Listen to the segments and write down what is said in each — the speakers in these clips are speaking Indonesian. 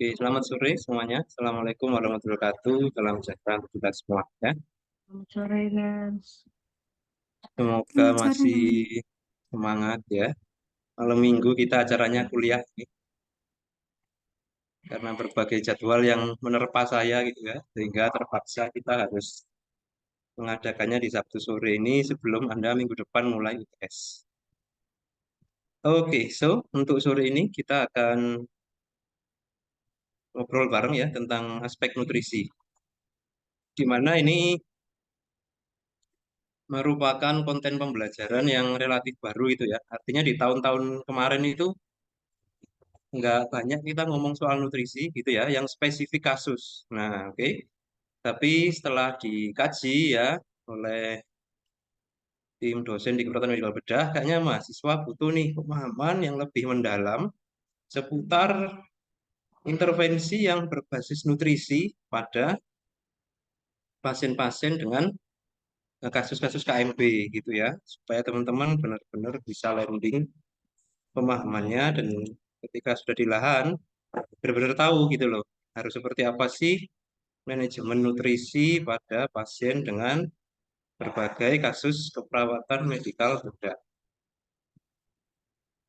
Oke, selamat sore semuanya. Assalamualaikum warahmatullahi wabarakatuh. Salam sejahtera untuk kita semua ya. Selamat sore, guys. Semoga Selamat sore. masih semangat ya. Malam minggu kita acaranya kuliah nih, karena berbagai jadwal yang menerpa saya gitu ya, sehingga terpaksa kita harus mengadakannya di Sabtu sore ini sebelum Anda minggu depan mulai UTS. Oke, so untuk sore ini kita akan ngobrol bareng ya tentang aspek nutrisi, di mana ini merupakan konten pembelajaran yang relatif baru itu ya. Artinya di tahun-tahun kemarin itu nggak banyak kita ngomong soal nutrisi gitu ya, yang spesifik kasus. Nah, oke. Tapi setelah dikaji ya oleh tim dosen di Kedokteran Medikal Bedah, kayaknya mahasiswa butuh nih pemahaman yang lebih mendalam seputar intervensi yang berbasis nutrisi pada pasien-pasien dengan kasus-kasus KMB gitu ya, supaya teman-teman benar-benar bisa landing pemahamannya dan ketika sudah di lahan benar-benar tahu gitu loh harus seperti apa sih manajemen nutrisi pada pasien dengan berbagai kasus keperawatan medikal bedah.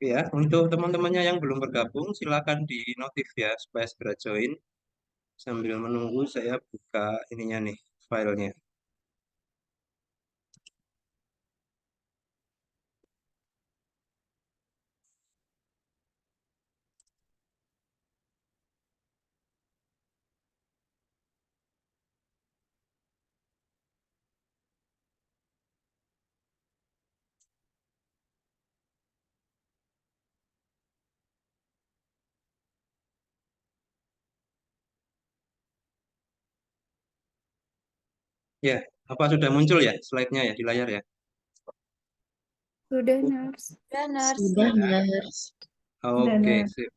Ya, untuk teman-temannya yang belum bergabung silakan di notif ya supaya segera join sambil menunggu saya buka ininya nih filenya. Ya, apa sudah muncul ya slide-nya ya di layar ya? Sudah, Nurse. Ya, Nars. Sudah, Nurse. Dan Oke, sip.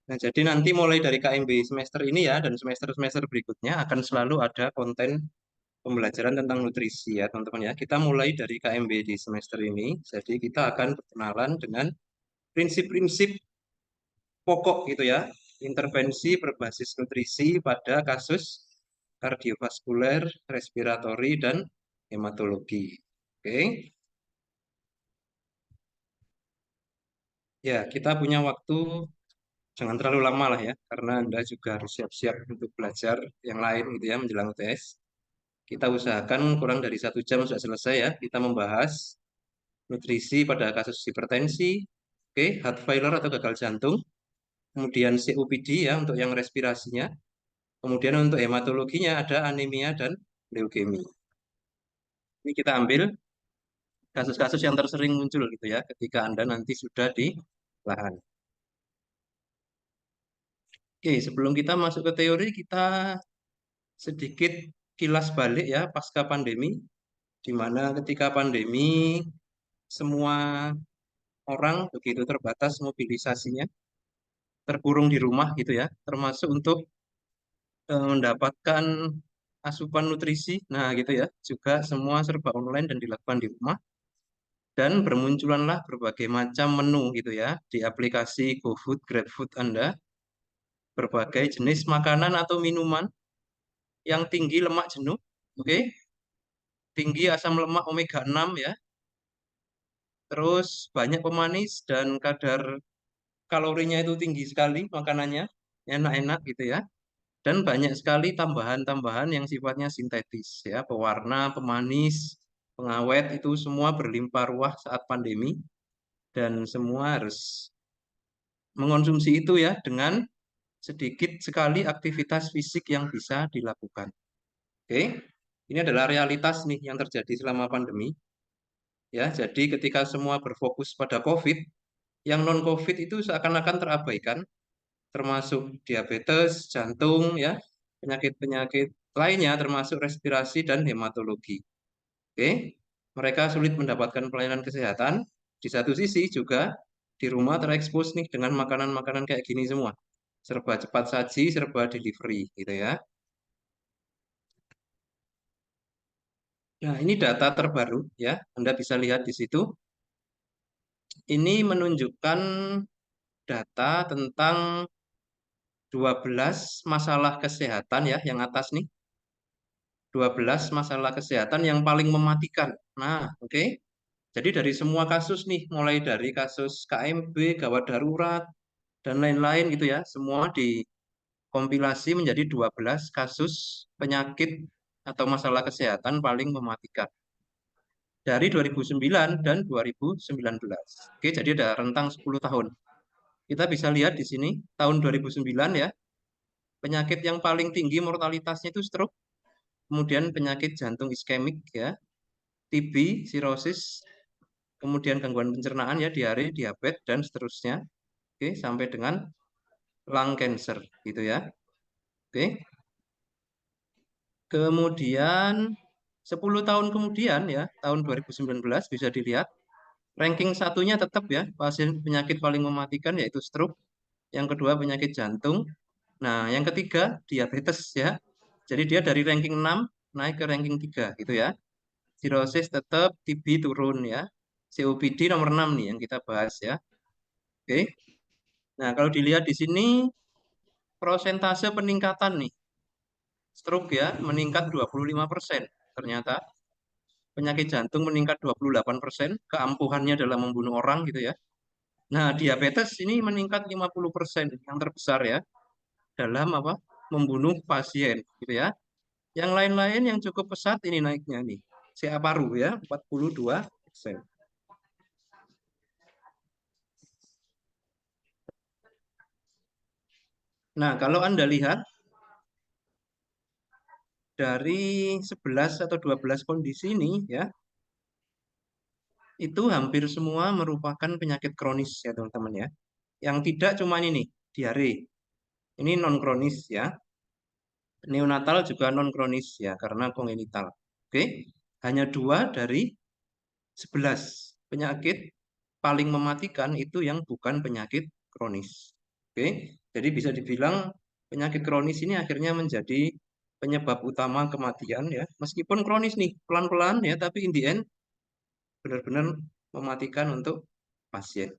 Nah, jadi nanti mulai dari KMB semester ini ya, dan semester-semester berikutnya akan selalu ada konten pembelajaran tentang nutrisi ya, teman-teman ya. Kita mulai dari KMB di semester ini, jadi kita akan berkenalan dengan prinsip-prinsip pokok gitu ya, intervensi berbasis nutrisi pada kasus kardiovaskuler, respiratori, dan hematologi. Oke, ya kita punya waktu jangan terlalu lama lah ya, karena Anda juga harus siap-siap untuk belajar yang lain gitu ya menjelang UTS. Kita usahakan kurang dari 1 jam sudah selesai ya. Kita membahas nutrisi pada kasus hipertensi, oke, heart failure atau gagal jantung, kemudian COPD ya untuk yang respirasinya, kemudian untuk hematologinya ada anemia dan leukemia. Ini kita ambil kasus-kasus yang tersering muncul gitu ya ketika Anda nanti sudah di lahan. Oke, sebelum kita masuk ke teori, kita sedikit kilas balik ya pasca pandemi, di mana ketika pandemi semua orang begitu terbatas mobilisasinya, terkurung di rumah gitu ya, termasuk untuk mendapatkan asupan nutrisi. Nah, gitu ya. Juga semua serba online dan dilakukan di rumah dan bermunculanlah berbagai macam menu gitu ya di aplikasi GoFood, GrabFood Anda, berbagai jenis makanan atau minuman yang tinggi lemak jenuh, oke, tinggi asam lemak omega 6 ya, terus banyak pemanis dan kadar kalorinya itu tinggi sekali makanannya, enak-enak gitu ya. Dan banyak sekali tambahan-tambahan yang sifatnya sintetis ya, pewarna, pemanis, pengawet itu semua berlimpah ruah saat pandemi dan semua harus mengonsumsi itu ya dengan sedikit sekali aktivitas fisik yang bisa dilakukan. Oke. Ini adalah realitas nih yang terjadi selama pandemi ya. Jadi ketika semua berfokus pada COVID, yang non-COVID itu seakan-akan terabaikan termasuk diabetes, jantung ya, penyakit-penyakit lainnya termasuk respirasi dan hematologi. Oke, mereka sulit mendapatkan pelayanan kesehatan. Di satu sisi juga di rumah terekspos nih dengan makanan-makanan kayak gini semua. Serba cepat saji, serba delivery gitu ya. Nah, ini data terbaru ya. Anda bisa lihat di situ. Ini menunjukkan data tentang 12 masalah kesehatan ya, yang atas nih. 12 masalah kesehatan yang paling mematikan. Nah, oke. Jadi dari semua kasus nih, mulai dari kasus KMB, gawat darurat, dan lain-lain gitu ya, semua dikompilasi menjadi 12 kasus penyakit atau masalah kesehatan paling mematikan dari 2009 dan 2019. Oke, jadi ada rentang 10 tahun. Kita bisa lihat di sini tahun 2009 ya, penyakit yang paling tinggi mortalitasnya itu stroke, kemudian penyakit jantung iskemik ya, TB, sirosis, kemudian gangguan pencernaan ya, diare, diabetes dan seterusnya. Oke, sampai dengan lung cancer gitu ya. Oke. Kemudian 10 tahun kemudian ya, tahun 2019 bisa dilihat ranking satunya tetap ya, pasien penyakit paling mematikan yaitu stroke, yang kedua penyakit jantung. Nah, yang ketiga diabetes ya. Jadi dia dari ranking 6 naik ke ranking 3 gitu ya. Cirrhosis tetap, TB turun ya. COPD nomor 6 nih yang kita bahas ya. Oke. Nah, kalau dilihat di sini prosentase peningkatan nih. Stroke ya meningkat 25% ternyata. Penyakit jantung meningkat 28%, keampuhannya dalam membunuh orang gitu ya. Nah, diabetes ini meningkat 50%, yang terbesar ya, dalam apa? Membunuh pasien gitu ya. Yang lain-lain yang cukup pesat ini naiknya nih. CA paru ya, 42%. Nah, kalau Anda lihat dari 11 atau 12 kondisi ini ya, itu hampir semua merupakan penyakit kronis ya teman-teman ya. Yang tidak cuma ini nih, diare. Ini non kronis ya. Neonatal juga non kronis ya karena kongenital. Oke. Hanya 2 dari 11 penyakit paling mematikan itu yang bukan penyakit kronis. Oke. Jadi bisa dibilang penyakit kronis ini akhirnya menjadi penyebab utama kematian ya. Meskipun kronis nih, pelan-pelan ya, tapi in the end benar-benar mematikan untuk pasien.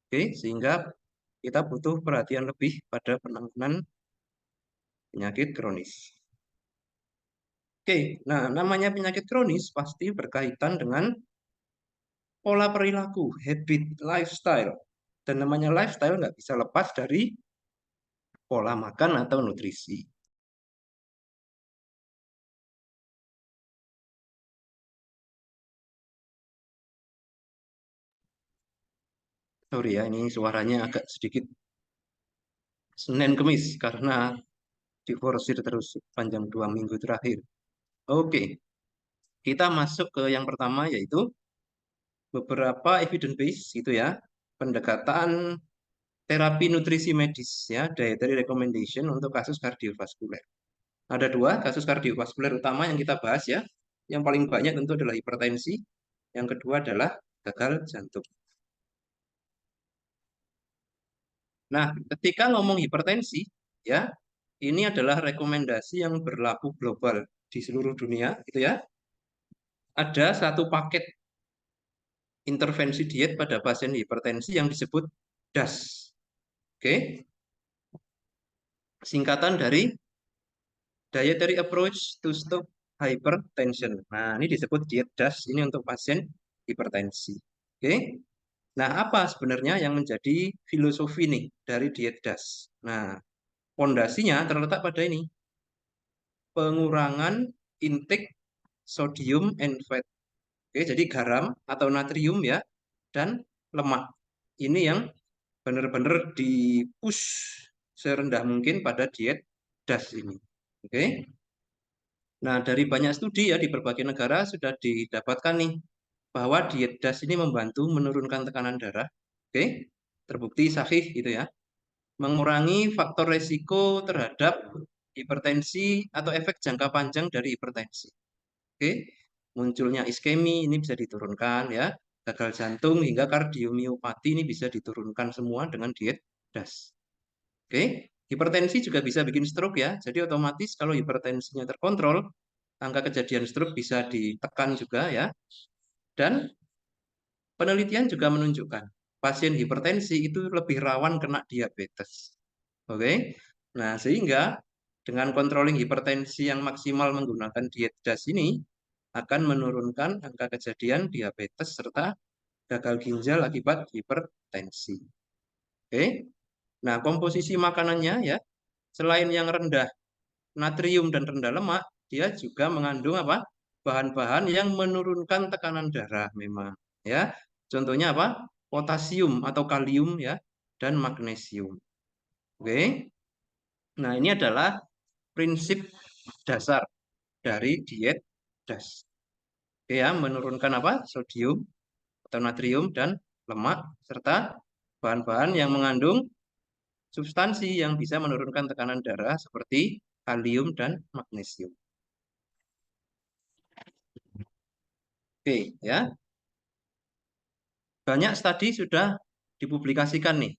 Oke, sehingga kita butuh perhatian lebih pada penanganan penyakit kronis. Oke, nah namanya penyakit kronis pasti berkaitan dengan pola perilaku, habit, lifestyle. Dan namanya lifestyle nggak bisa lepas dari pola makan atau nutrisi. Sorry ya, ini suaranya agak sedikit Senin Kemis karena diforsir terus panjang 2 minggu terakhir. Oke, kita masuk ke yang pertama yaitu beberapa evidence base gitu ya, pendekatan terapi nutrisi medis ya, dietary recommendation untuk kasus kardiovaskuler. Ada 2 kasus kardiovaskuler utama yang kita bahas ya. Yang paling banyak tentu adalah hipertensi, yang kedua adalah gagal jantung. Nah, ketika ngomong hipertensi ya, ini adalah rekomendasi yang berlaku global di seluruh dunia gitu ya. Ada satu paket intervensi diet pada pasien hipertensi yang disebut DAS. Oke, singkatan dari Dietary Approach to Stop Hypertension. Nah, ini disebut diet DAS ini untuk pasien hipertensi. Oke. Nah, apa sebenarnya yang menjadi filosofi nih dari diet DAS? Nah, pondasinya terletak pada ini, pengurangan intake sodium and fat. Oke, jadi garam atau natrium ya, dan lemak. Ini yang benar-benar di-push serendah mungkin pada diet DAS ini. Oke. Nah, dari banyak studi ya di berbagai negara sudah didapatkan nih bahwa diet DAS ini membantu menurunkan tekanan darah. Oke. Terbukti sahih gitu ya. Mengurangi faktor resiko terhadap hipertensi atau efek jangka panjang dari hipertensi. Oke, munculnya iskemi ini bisa diturunkan ya, gagal jantung hingga kardiomiopati ini bisa diturunkan semua dengan diet DAS. Oke, hipertensi juga bisa bikin stroke ya, jadi otomatis kalau hipertensinya terkontrol, angka kejadian stroke bisa ditekan juga ya. Dan penelitian juga menunjukkan pasien hipertensi itu lebih rawan kena diabetes. Oke. Nah, sehingga dengan controlling hipertensi yang maksimal menggunakan diet DAS ini akan menurunkan angka kejadian diabetes serta gagal ginjal akibat hipertensi. Oke. Nah, komposisi makanannya ya, selain yang rendah natrium dan rendah lemak, dia juga mengandung apa? Bahan-bahan yang menurunkan tekanan darah memang, ya. Contohnya apa? Potasium atau kalium ya, dan magnesium. Oke. Nah, ini adalah prinsip dasar dari diet DAS. Oke ya, menurunkan apa? Sodium atau natrium dan lemak serta bahan-bahan yang mengandung substansi yang bisa menurunkan tekanan darah seperti kalium dan magnesium. Oke, ya. Banyak studi sudah dipublikasikan nih.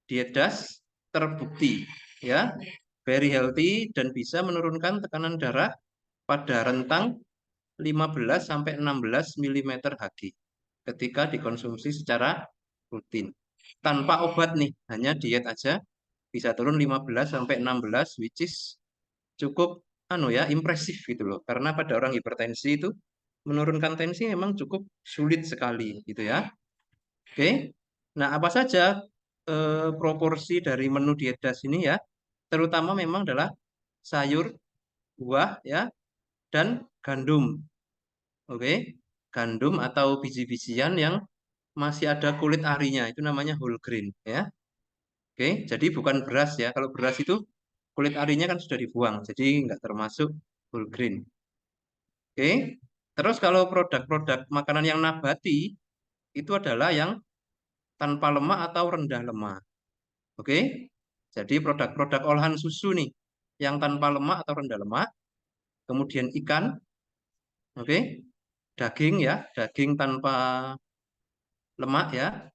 Diet DAS terbukti, ya, very healthy dan bisa menurunkan tekanan darah pada rentang 15 sampai 16 mm Hg ketika dikonsumsi secara rutin. Tanpa obat nih, hanya diet aja bisa turun 15 sampai 16, which is cukup impresif gitu loh. Karena pada orang hipertensi itu menurunkan tensi memang cukup sulit sekali gitu ya. Oke. Nah, apa saja proporsi dari menu diet DAS ini ya? Terutama memang adalah sayur, buah ya, dan gandum. Oke. Gandum atau biji-bijian yang masih ada kulit arinya, itu namanya whole grain ya. Oke, jadi bukan beras ya. Kalau beras itu kulit arinya kan sudah dibuang, jadi nggak termasuk whole grain. Oke. Terus kalau produk-produk makanan yang nabati itu adalah yang tanpa lemak atau rendah lemak. Oke. Jadi produk-produk olahan susu nih yang tanpa lemak atau rendah lemak, kemudian ikan, oke. Daging ya, daging tanpa lemak ya,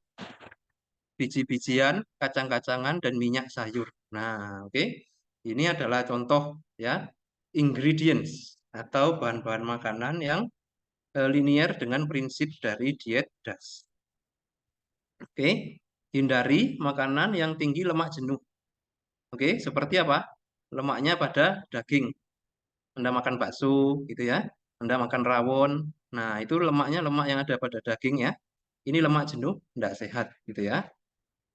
biji-bijian, kacang-kacangan dan minyak sayur. Nah, oke. Ini adalah contoh ya ingredients atau bahan-bahan makanan yang linear dengan prinsip dari diet DAS. Oke, hindari makanan yang tinggi lemak jenuh. Oke, seperti apa? Lemaknya pada daging. Anda makan bakso gitu ya. Anda makan rawon. Nah, itu lemaknya lemak yang ada pada daging ya. Ini lemak jenuh, tidak sehat gitu ya.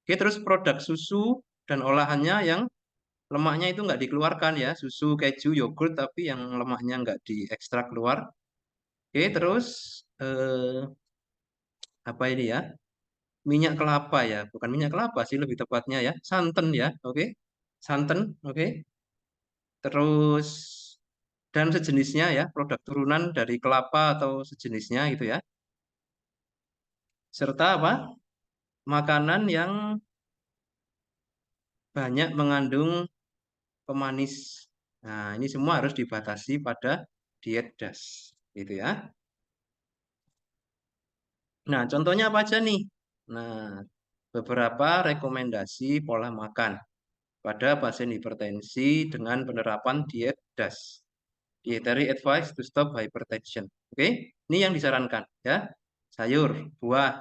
Oke, terus produk susu dan olahannya yang lemaknya itu nggak dikeluarkan ya. Susu, keju, yogurt, tapi yang lemaknya nggak diekstrak keluar. Oke, terus apa ini ya? Minyak kelapa ya. Bukan minyak kelapa sih lebih tepatnya ya. Santan ya, oke. Santan, oke. Terus dan sejenisnya ya, produk turunan dari kelapa atau sejenisnya gitu ya. Serta apa? Makanan yang banyak mengandung pemanis. Nah, ini semua harus dibatasi pada diet DAS gitu ya. Nah, contohnya apa aja nih? Nah, beberapa rekomendasi pola makan pada pasien hipertensi dengan penerapan diet DAS. Dietary advice to stop hypertension. Oke, ini yang disarankan ya. Sayur, buah,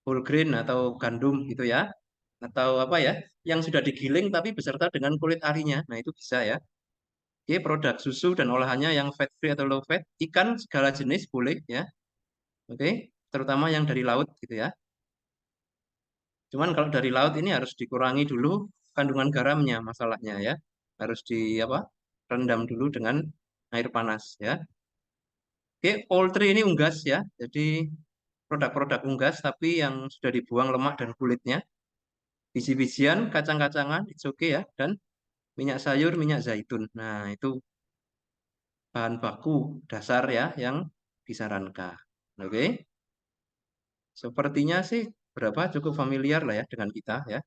whole grain atau gandum gitu ya. Atau apa ya, yang sudah digiling tapi beserta dengan kulit arinya. Nah, itu bisa ya. Oke, produk susu dan olahannya yang fat free atau low fat, ikan segala jenis boleh ya. Oke, terutama yang dari laut gitu ya. Cuman kalau dari laut ini harus dikurangi dulu kandungan garamnya masalahnya ya. Harus di apa? Rendam dulu dengan air panas ya. Oke, poultry ini unggas ya. Jadi produk-produk unggas tapi yang sudah dibuang lemak dan kulitnya. Biji-bijian, kacang-kacangan, it's okay ya. Dan minyak sayur, minyak zaitun. Nah, itu bahan baku dasar ya yang disarankan. Oke. Sepertinya sih berapa cukup familiar lah ya dengan kita ya.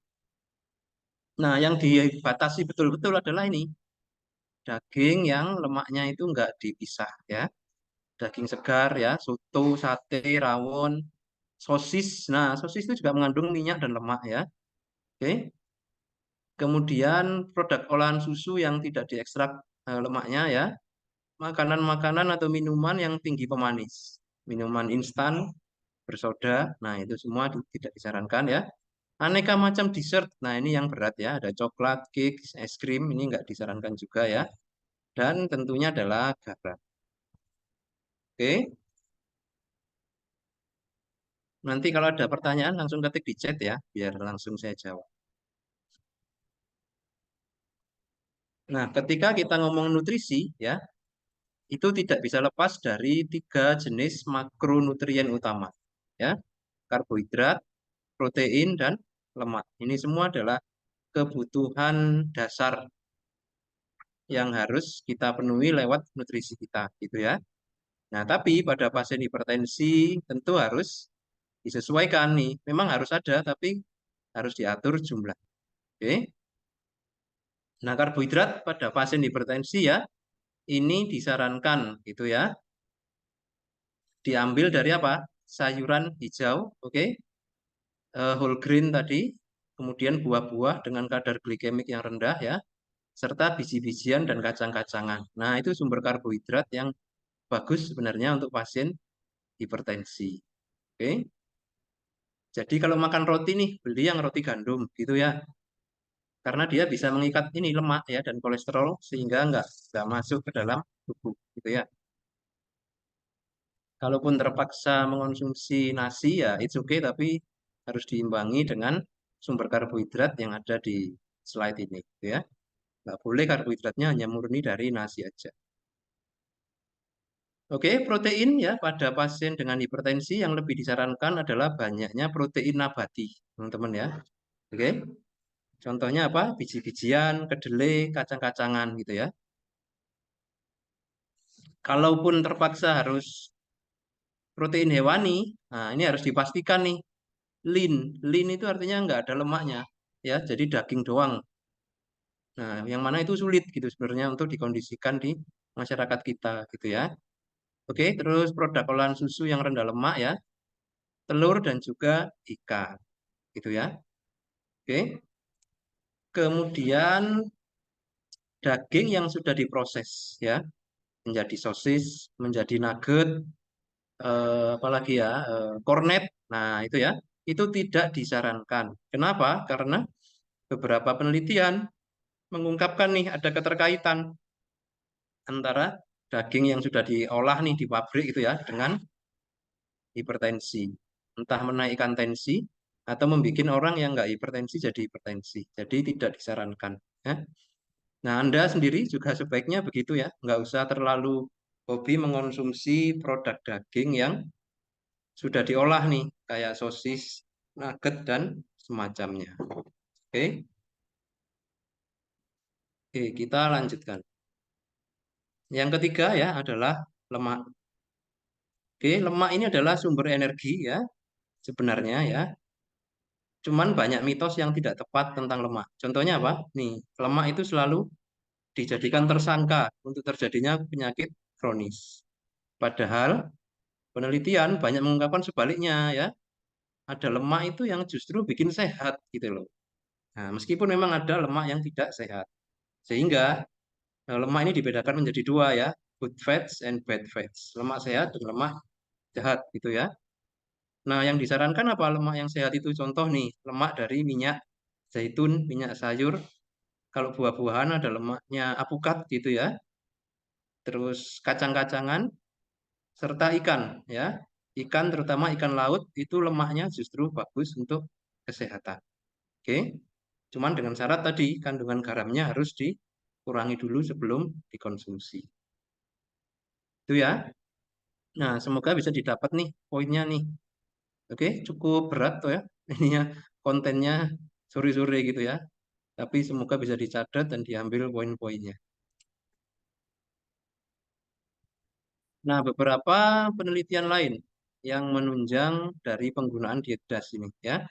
Nah, yang dibatasi betul-betul adalah ini. Daging yang lemaknya itu enggak dipisah ya. Daging segar ya, soto, sate, rawon, sosis. Nah, sosis itu juga mengandung minyak dan lemak ya. Oke. Kemudian produk olahan susu yang tidak diekstrak lemaknya ya. makanan-makanan atau minuman yang tinggi pemanis. Minuman instan, bersoda, nah itu semua tidak disarankan ya. Aneka macam dessert, nah ini yang berat ya, ada coklat, cake, es krim, ini nggak disarankan juga ya. Dan tentunya adalah garam. Oke, nanti kalau ada pertanyaan langsung ketik di chat ya, biar langsung saya jawab. Nah, ketika kita ngomong nutrisi ya, itu tidak bisa lepas dari 3 jenis makronutrien utama ya, karbohidrat, protein, dan lemak. Ini semua adalah kebutuhan dasar yang harus kita penuhi lewat nutrisi kita, gitu ya. Nah, tapi pada pasien hipertensi tentu harus disesuaikan nih. Memang harus ada, tapi harus diatur jumlah. Oke. Nah, karbohidrat pada pasien hipertensi ya, ini disarankan gitu ya. Diambil dari apa? Sayuran hijau, oke. Whole grain tadi, kemudian buah-buah dengan kadar glikemik yang rendah ya, serta biji-bijian dan kacang-kacangan. Nah, itu sumber karbohidrat yang bagus sebenarnya untuk pasien hipertensi. Oke. Jadi kalau makan roti nih, beli yang roti gandum gitu ya. Karena dia bisa mengikat ini lemak ya dan kolesterol sehingga nggak masuk ke dalam tubuh gitu ya. Kalaupun terpaksa mengonsumsi nasi ya it's okay tapi harus diimbangi dengan sumber karbohidrat yang ada di slide ini gitu ya. Nggak boleh karbohidratnya hanya murni dari nasi aja. Oke, protein ya pada pasien dengan hipertensi yang lebih disarankan adalah banyaknya protein nabati, teman-teman ya. Oke, contohnya apa? Biji-bijian, kedelai, kacang-kacangan gitu ya. Kalaupun terpaksa harus protein hewani, nah ini harus dipastikan nih, lean. Lean itu artinya nggak ada lemaknya, ya, jadi daging doang. Nah, yang mana itu sulit gitu sebenarnya untuk dikondisikan di masyarakat kita gitu ya. Oke, terus produk olahan susu yang rendah lemak ya, telur dan juga ikan gitu ya. Oke, kemudian daging yang sudah diproses ya, menjadi sosis, menjadi nugget, apalagi ya, cornet. Nah, itu ya, itu tidak disarankan. Kenapa? Karena beberapa penelitian mengungkapkan nih ada keterkaitan antara daging yang sudah diolah nih di pabrik itu ya dengan hipertensi. Entah menaikkan tensi atau membuat orang yang nggak hipertensi jadi hipertensi. Jadi tidak disarankan. Ya. Nah, Anda sendiri juga sebaiknya begitu ya. Nggak usah terlalu hobi mengonsumsi produk daging yang sudah diolah nih, kayak sosis, nugget, dan semacamnya. Oke, Oke, kita lanjutkan. Yang ketiga ya adalah lemak. Oke, lemak ini adalah sumber energi ya, sebenarnya ya. Cuman banyak mitos yang tidak tepat tentang lemak. Contohnya apa? Nih, lemak itu selalu dijadikan tersangka untuk terjadinya penyakit kronis. Padahal penelitian banyak mengungkapkan sebaliknya ya. Ada lemak itu yang justru bikin sehat gitu loh. Nah, meskipun memang ada lemak yang tidak sehat. Sehingga lemak ini dibedakan menjadi dua ya, good fats and bad fats. Lemak sehat dan lemak jahat gitu ya. Nah, yang disarankan apa lemak yang sehat itu? Contoh nih, lemak dari minyak zaitun, minyak sayur. Kalau buah-buahan ada lemaknya apukat gitu ya. Terus kacang-kacangan serta ikan ya. Ikan terutama ikan laut itu lemaknya justru bagus untuk kesehatan. Oke. Cuman dengan syarat tadi kandungan garamnya harus dikurangi dulu sebelum dikonsumsi. Itu ya. Nah, semoga bisa didapat nih poinnya nih. Oke, cukup berat tuh ya. Ininya kontennya sore-sore gitu ya. Tapi semoga bisa dicatat dan diambil poin-poinnya. Nah, beberapa penelitian lain yang menunjang dari penggunaan diet DAS ini ya.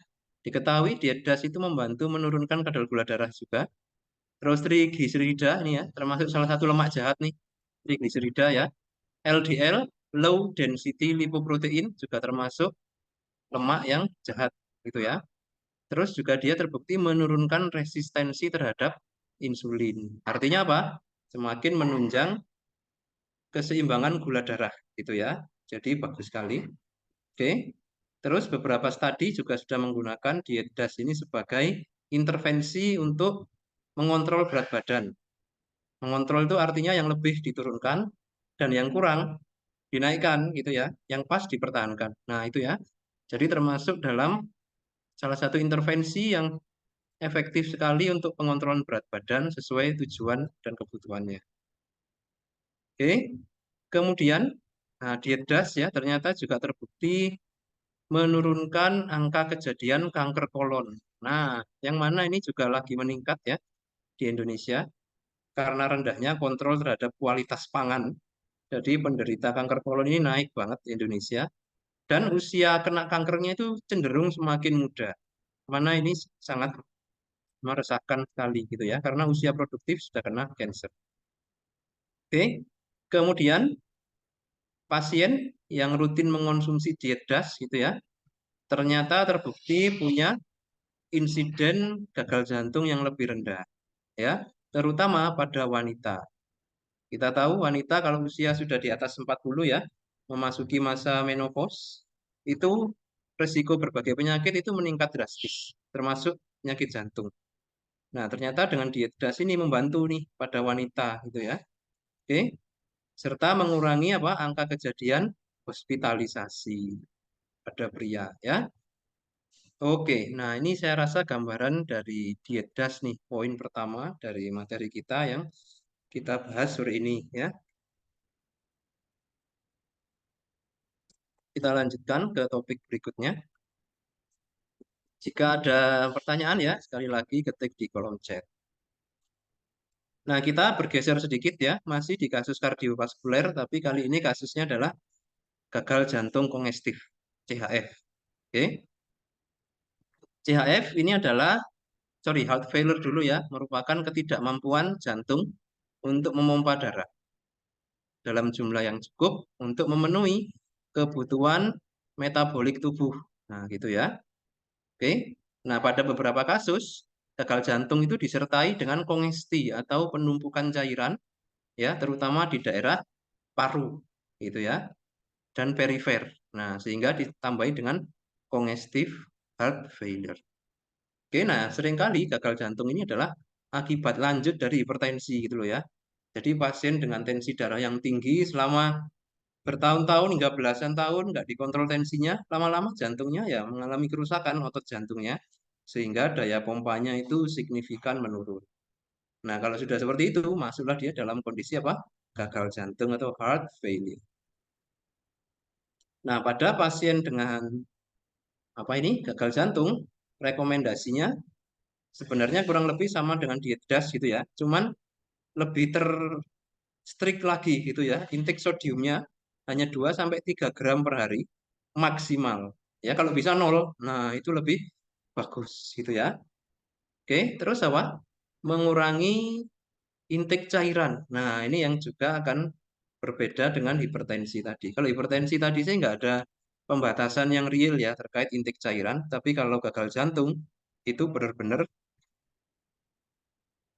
Diketahui diet DAS itu membantu menurunkan kadar gula darah juga. Terus trigliserida ini ya, termasuk salah satu lemak jahat nih. Trigliserida ya. LDL, low density lipoprotein juga termasuk lemak yang jahat gitu ya. Terus juga dia terbukti menurunkan resistensi terhadap insulin. Artinya apa? Semakin menunjang keseimbangan gula darah gitu ya. Jadi bagus sekali. Oke. Terus beberapa studi juga sudah menggunakan diet DAS ini sebagai intervensi untuk mengontrol berat badan. Mengontrol itu artinya yang lebih diturunkan dan yang kurang dinaikkan gitu ya. Yang pas dipertahankan. Nah, itu ya. Jadi termasuk dalam salah satu intervensi yang efektif sekali untuk pengontrolan berat badan sesuai tujuan dan kebutuhannya. Oke. Kemudian, nah, diet DAS ya ternyata juga terbukti menurunkan angka kejadian kanker kolon. Nah, yang mana ini juga lagi meningkat ya di Indonesia karena rendahnya kontrol terhadap kualitas pangan. Jadi penderita kanker kolon ini naik banget di Indonesia dan usia kena kankernya itu cenderung semakin muda. Mana ini sangat meresahkan sekali gitu ya karena usia produktif sudah kena cancer. Oke. Kemudian pasien yang rutin mengonsumsi diet DAS gitu ya, ternyata terbukti punya insiden gagal jantung yang lebih rendah ya, terutama pada wanita. Kita tahu wanita kalau usia sudah di atas 40 ya, memasuki masa menopause, itu resiko berbagai penyakit itu meningkat drastis, termasuk penyakit jantung. Nah, ternyata dengan diet DAS ini membantu nih pada wanita gitu ya. Oke, serta mengurangi apa angka kejadian hospitalisasi pada pria ya. Oke, nah ini saya rasa gambaran dari diet DAS nih, poin pertama dari materi kita yang kita bahas sore ini ya. Kita lanjutkan ke topik berikutnya. Jika ada pertanyaan ya, sekali lagi ketik di kolom chat. Nah, kita bergeser sedikit ya, masih di kasus kardiovaskuler, tapi kali ini kasusnya adalah gagal jantung kongestif, CHF. Oke, CHF ini adalah, sorry, heart failure dulu ya, merupakan ketidakmampuan jantung untuk memompa darah dalam jumlah yang cukup untuk memenuhi kebutuhan metabolik tubuh. Nah, gitu ya. Oke. Nah, pada beberapa kasus, gagal jantung itu disertai dengan kongesti atau penumpukan cairan, ya, terutama di daerah paru, gitu ya, dan perifer. Nah, sehingga ditambahi dengan congestive heart failure. Oke, nah, seringkali gagal jantung ini adalah akibat lanjut dari hipertensi, gitu loh ya. Jadi pasien dengan tensi darah yang tinggi selama bertahun-tahun hingga belasan tahun nggak dikontrol tensinya, lama-lama jantungnya ya mengalami kerusakan otot jantungnya, sehingga daya pompanya itu signifikan menurun. Nah, kalau sudah seperti itu, masuklah dia dalam kondisi apa? Gagal jantung atau heart failure. Nah, pada pasien dengan apa ini gagal jantung, rekomendasinya sebenarnya kurang lebih sama dengan diet DAS gitu ya, cuman lebih strict lagi gitu ya. Intake sodiumnya hanya 2 sampai 3 gram per hari maksimal. Ya, kalau bisa nol. Nah, itu lebih bagus gitu ya. Oke, terus apa? Mengurangi intake cairan. Nah, ini yang juga akan berbeda dengan hipertensi tadi. Kalau hipertensi tadi saya nggak ada pembatasan yang real ya terkait intake cairan, tapi kalau gagal jantung itu benar-benar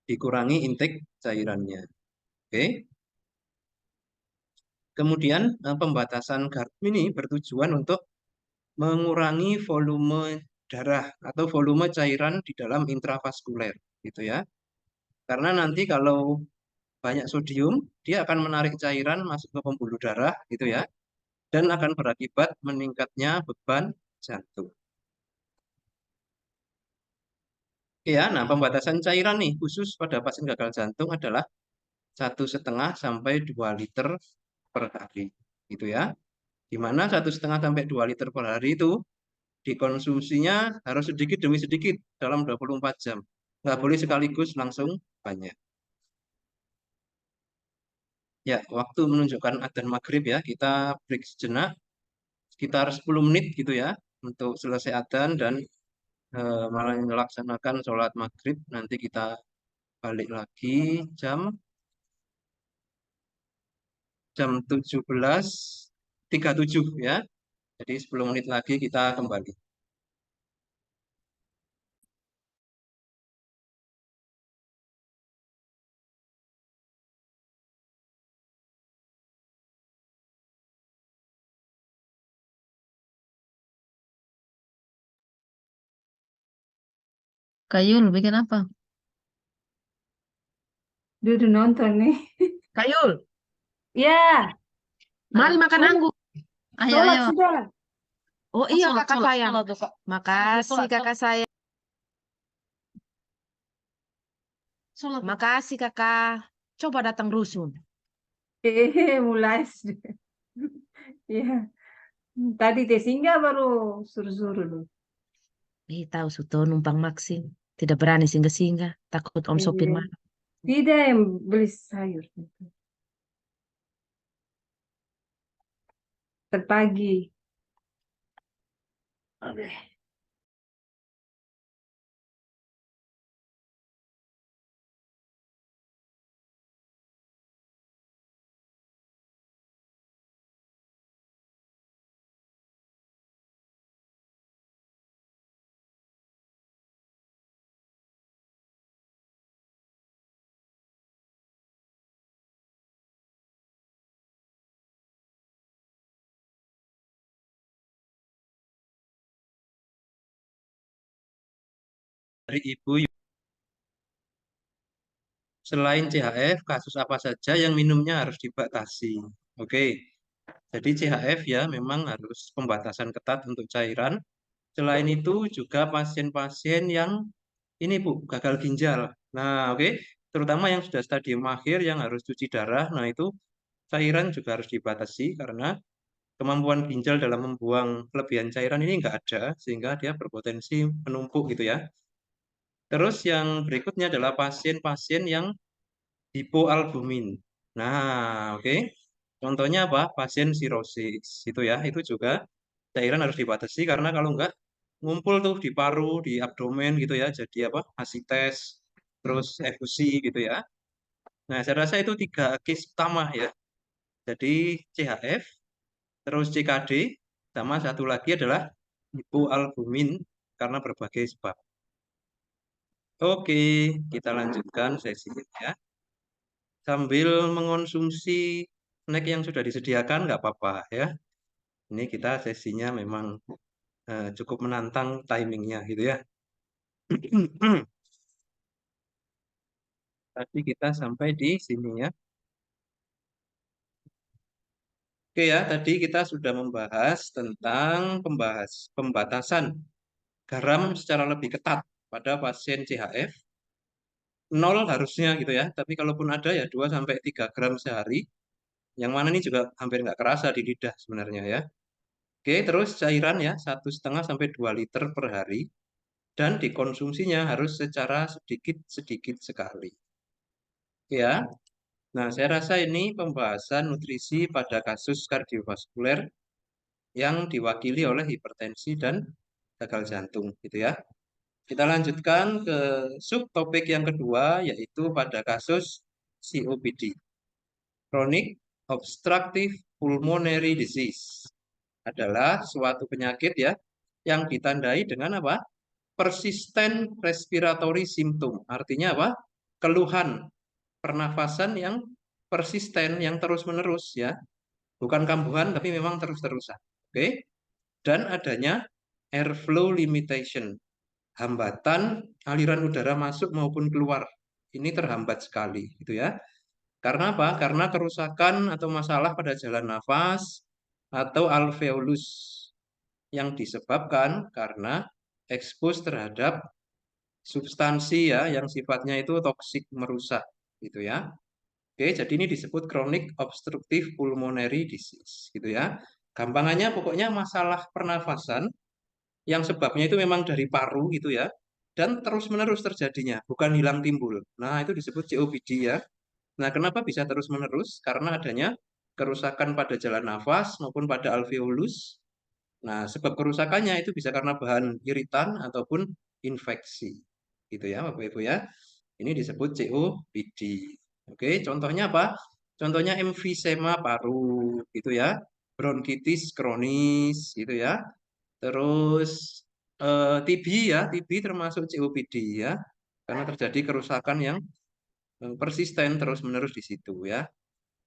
dikurangi intake cairannya. Oke. Kemudian pembatasan garam ini bertujuan untuk mengurangi volume darah atau volume cairan di dalam intravaskuler gitu ya. Karena nanti kalau banyak sodium, dia akan menarik cairan masuk ke pembuluh darah gitu ya dan akan berakibat meningkatnya beban jantung. Oke ya, nah pembatasan cairan nih khusus pada pasien gagal jantung adalah 1,5 sampai 2 liter per hari gitu ya. Di mana 1,5 sampai 2 liter per hari itu dikonsumsinya harus sedikit demi sedikit dalam 24 jam. Nggak boleh sekaligus langsung banyak. Ya, waktu menunjukkan adzan maghrib ya, kita break sejenak, sekitar 10 menit gitu ya, untuk selesai adzan dan malah melaksanakan sholat maghrib. Nanti kita balik lagi jam 17.37 ya. Jadi 10 menit lagi kita kembali. Kayul bikin apa? Dia udah nonton nih. Kayul, Ya, mari makan sholat, anggur. Ayo, sholat ayo. sudah. Oh iya, kakak sayang. Makasih kakak sayang. Makasih kakak. Coba datang rusun. Mulai sudah. Ya, tadi teh singgah baru suruh-suruh lu. Tahu Suto numpang Maxim. Tidak berani singgah-singgah. Takut om sopir Iya. marah. Tidak yang beli sayur. Terpagi. Oke. Dari Ibu, selain CHF, kasus apa saja yang minumnya harus dibatasi. Oke, jadi CHF ya memang harus pembatasan ketat untuk cairan. Selain itu juga pasien-pasien yang ini Bu, gagal ginjal. Nah, oke, terutama yang sudah stadium akhir yang harus cuci darah. Nah, itu cairan juga harus dibatasi karena kemampuan ginjal dalam membuang kelebihan cairan ini nggak ada, sehingga dia berpotensi menumpuk gitu ya. Terus yang berikutnya adalah pasien-pasien yang hipoalbumin. Nah, oke. Contohnya apa? Pasien sirosis. Itu ya, itu juga cairan harus dibatasi karena kalau enggak ngumpul tuh di paru, di abdomen gitu ya. Jadi apa? Asites, terus efusi gitu ya. Nah, saya rasa itu tiga case utama ya. Jadi CHF, terus CKD, sama satu lagi adalah hipoalbumin karena berbagai sebab. Oke, kita lanjutkan sesinya ya. Sambil mengonsumsi snack yang sudah disediakan nggak apa-apa ya. Ini kita sesinya memang cukup menantang timingnya gitu ya. Tadi kita sampai di sini ya. Oke ya, tadi kita sudah membahas tentang pembatasan garam secara lebih ketat pada pasien CHF. Nol harusnya gitu ya, tapi kalaupun ada ya 2 sampai 3 gram sehari. Yang mana ini juga hampir nggak kerasa di lidah sebenarnya ya. Oke, terus cairan ya 1,5 sampai 2 liter per hari dan dikonsumsinya harus secara sedikit-sedikit sekali. Ya, nah saya rasa ini pembahasan nutrisi pada kasus kardiovaskuler yang diwakili oleh hipertensi dan gagal jantung, gitu ya. Kita lanjutkan ke subtopik yang kedua, yaitu pada kasus COPD, Chronic Obstructive Pulmonary Disease, adalah suatu penyakit ya yang ditandai dengan apa? Persisten respiratory symptom. Artinya apa? Keluhan pernafasan yang persisten, yang terus-menerus ya. Bukan kambuhan tapi memang terus-terusan. Oke. Dan adanya airflow limitation. Hambatan aliran udara masuk maupun keluar. Ini terhambat sekali gitu ya. Karena apa? Karena kerusakan atau masalah pada jalan nafas atau alveolus yang disebabkan karena ekspos terhadap substansi ya yang sifatnya itu toksik merusak gitu ya. Oke, jadi ini disebut chronic obstructive pulmonary disease gitu ya. Gampangannya pokoknya masalah pernafasan yang sebabnya itu memang dari paru gitu ya. Dan terus-menerus terjadinya, bukan hilang timbul. Nah, itu disebut COPD ya. Nah, kenapa bisa terus-menerus? Karena adanya kerusakan pada jalan nafas maupun pada alveolus. Nah, sebab kerusakannya itu bisa karena bahan iritan ataupun infeksi. Gitu ya, Bapak Ibu ya. Ini disebut COPD. Oke, contohnya apa? Contohnya emfisema paru, gitu ya. Bronkitis kronis, gitu ya. Terus TB ya, TB termasuk COPD ya. Karena terjadi kerusakan yang persisten terus-menerus di situ ya.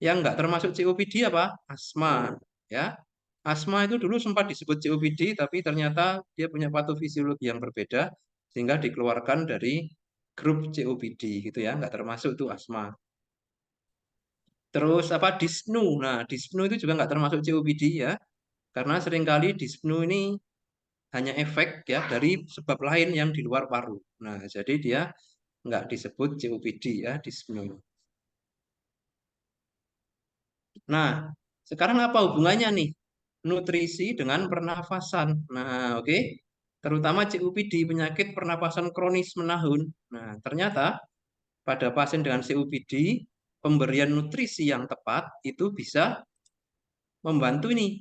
Yang nggak termasuk COPD apa? Asma ya. Asma itu dulu sempat disebut COPD, tapi ternyata dia punya patofisiologi yang berbeda. sehingga dikeluarkan dari grup COPD gitu ya, nggak termasuk tuh asma. Terus apa dyspnea? Nah, dyspnea itu juga nggak termasuk COPD ya, karena seringkali dyspnea ini hanya efek ya dari sebab lain yang di luar paru. Nah, jadi dia nggak disebut COPD ya, dyspnea. Nah, sekarang apa hubungannya nih nutrisi dengan pernafasan? Nah, oke. Terutama COPD, penyakit pernapasan kronis menahun. Nah, ternyata pada pasien dengan COPD, pemberian nutrisi yang tepat itu bisa membantu ini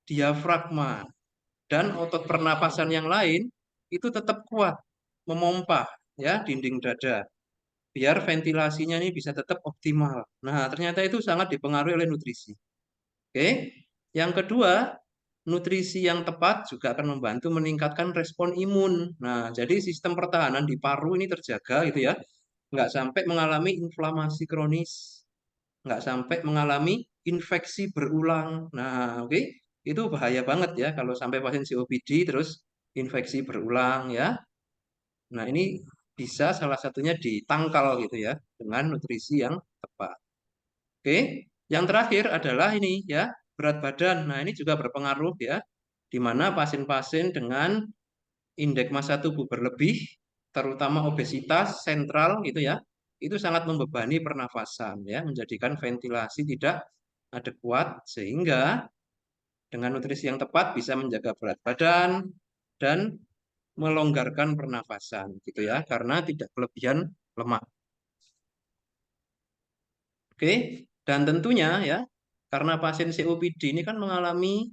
diafragma dan otot pernapasan yang lain itu tetap kuat memompa ya dinding dada biar ventilasinya ini bisa tetap optimal. Nah, ternyata itu sangat dipengaruhi oleh nutrisi. Oke. Yang kedua, nutrisi yang tepat juga akan membantu meningkatkan respon imun. Nah, jadi sistem pertahanan di paru ini terjaga gitu ya. Nggak sampai mengalami inflamasi kronis, nggak sampai mengalami infeksi berulang. Nah, oke, itu bahaya banget ya kalau sampai pasien COPD terus infeksi berulang ya. Nah, ini bisa salah satunya ditangkal gitu ya dengan nutrisi yang tepat. Oke, yang terakhir adalah ini ya, berat badan. Nah, ini juga berpengaruh ya, di mana pasien-pasien dengan indeks massa tubuh berlebih, terutama obesitas sentral gitu ya, itu sangat membebani pernafasan ya, menjadikan ventilasi tidak adekuat sehingga dengan nutrisi yang tepat bisa menjaga berat badan dan melonggarkan pernafasan gitu ya, karena tidak kelebihan lemak. Oke, dan tentunya ya, karena pasien COPD ini kan mengalami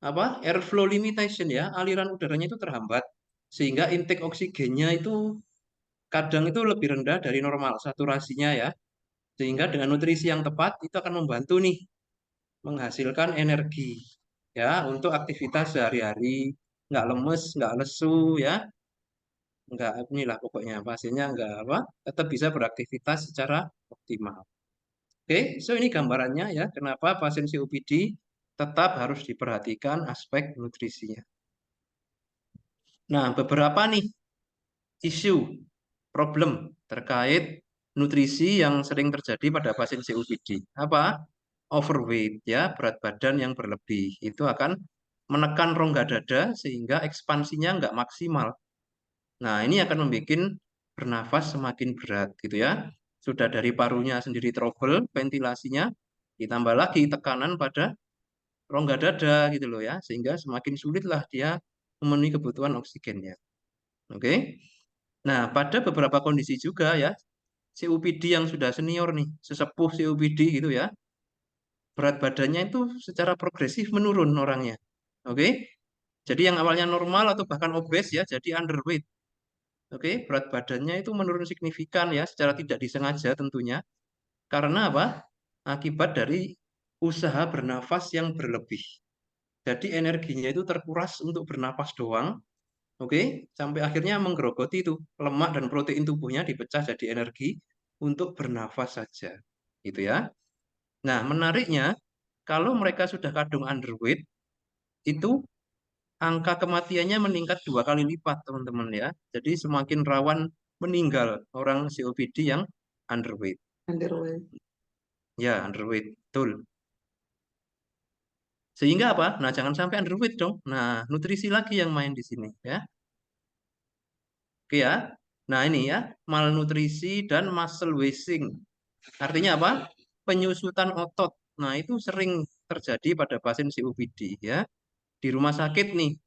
apa airflow limitation ya, aliran udaranya itu terhambat sehingga intake oksigennya itu kadang itu lebih rendah dari normal saturasinya ya. Sehingga dengan nutrisi yang tepat itu akan membantu nih menghasilkan energi ya untuk aktivitas sehari-hari, nggak lemes, nggak lesu ya, nggak inilah pokoknya pasiennya nggak apa, tetap bisa beraktivitas secara optimal. Oke, so ini gambarannya ya kenapa pasien COPD tetap harus diperhatikan aspek nutrisinya. Nah, beberapa nih isu problem terkait nutrisi yang sering terjadi pada pasien COPD. Apa? Overweight ya, berat badan yang berlebih. Itu akan menekan rongga dada sehingga ekspansinya nggak maksimal. Nah, ini akan membuat bernafas semakin berat gitu ya. Sudah dari parunya sendiri trouble, ventilasinya, ditambah lagi tekanan pada rongga dada gitu loh ya, sehingga semakin sulitlah dia memenuhi kebutuhan oksigennya. Oke. Nah, pada beberapa kondisi juga ya, COPD yang sudah senior nih, sesepuh COPD gitu ya, berat badannya itu secara progresif menurun orangnya. Oke. Jadi yang awalnya normal atau bahkan obes ya, jadi underweight. Oke, berat badannya itu menurun signifikan ya, secara tidak disengaja tentunya. Karena apa? Akibat dari usaha bernafas yang berlebih. Jadi energinya itu terkuras untuk bernapas doang. Oke, sampai akhirnya menggerogoti itu lemak dan protein tubuhnya dipecah jadi energi untuk bernafas saja. Gitu ya. Nah, menariknya kalau mereka sudah kadung underweight itu angka kematiannya meningkat 2 kali lipat, teman-teman ya. Jadi semakin rawan meninggal orang COPD yang underweight. Underweight. Ya, underweight, betul. Sehingga apa? Nah, jangan sampai underweight dong. Nah, nutrisi lagi yang main di sini ya. Oke ya. Nah, ini ya, malnutrisi dan muscle wasting. Artinya apa? Penyusutan otot. Nah, itu sering terjadi pada pasien COPD ya. Di rumah sakit nih,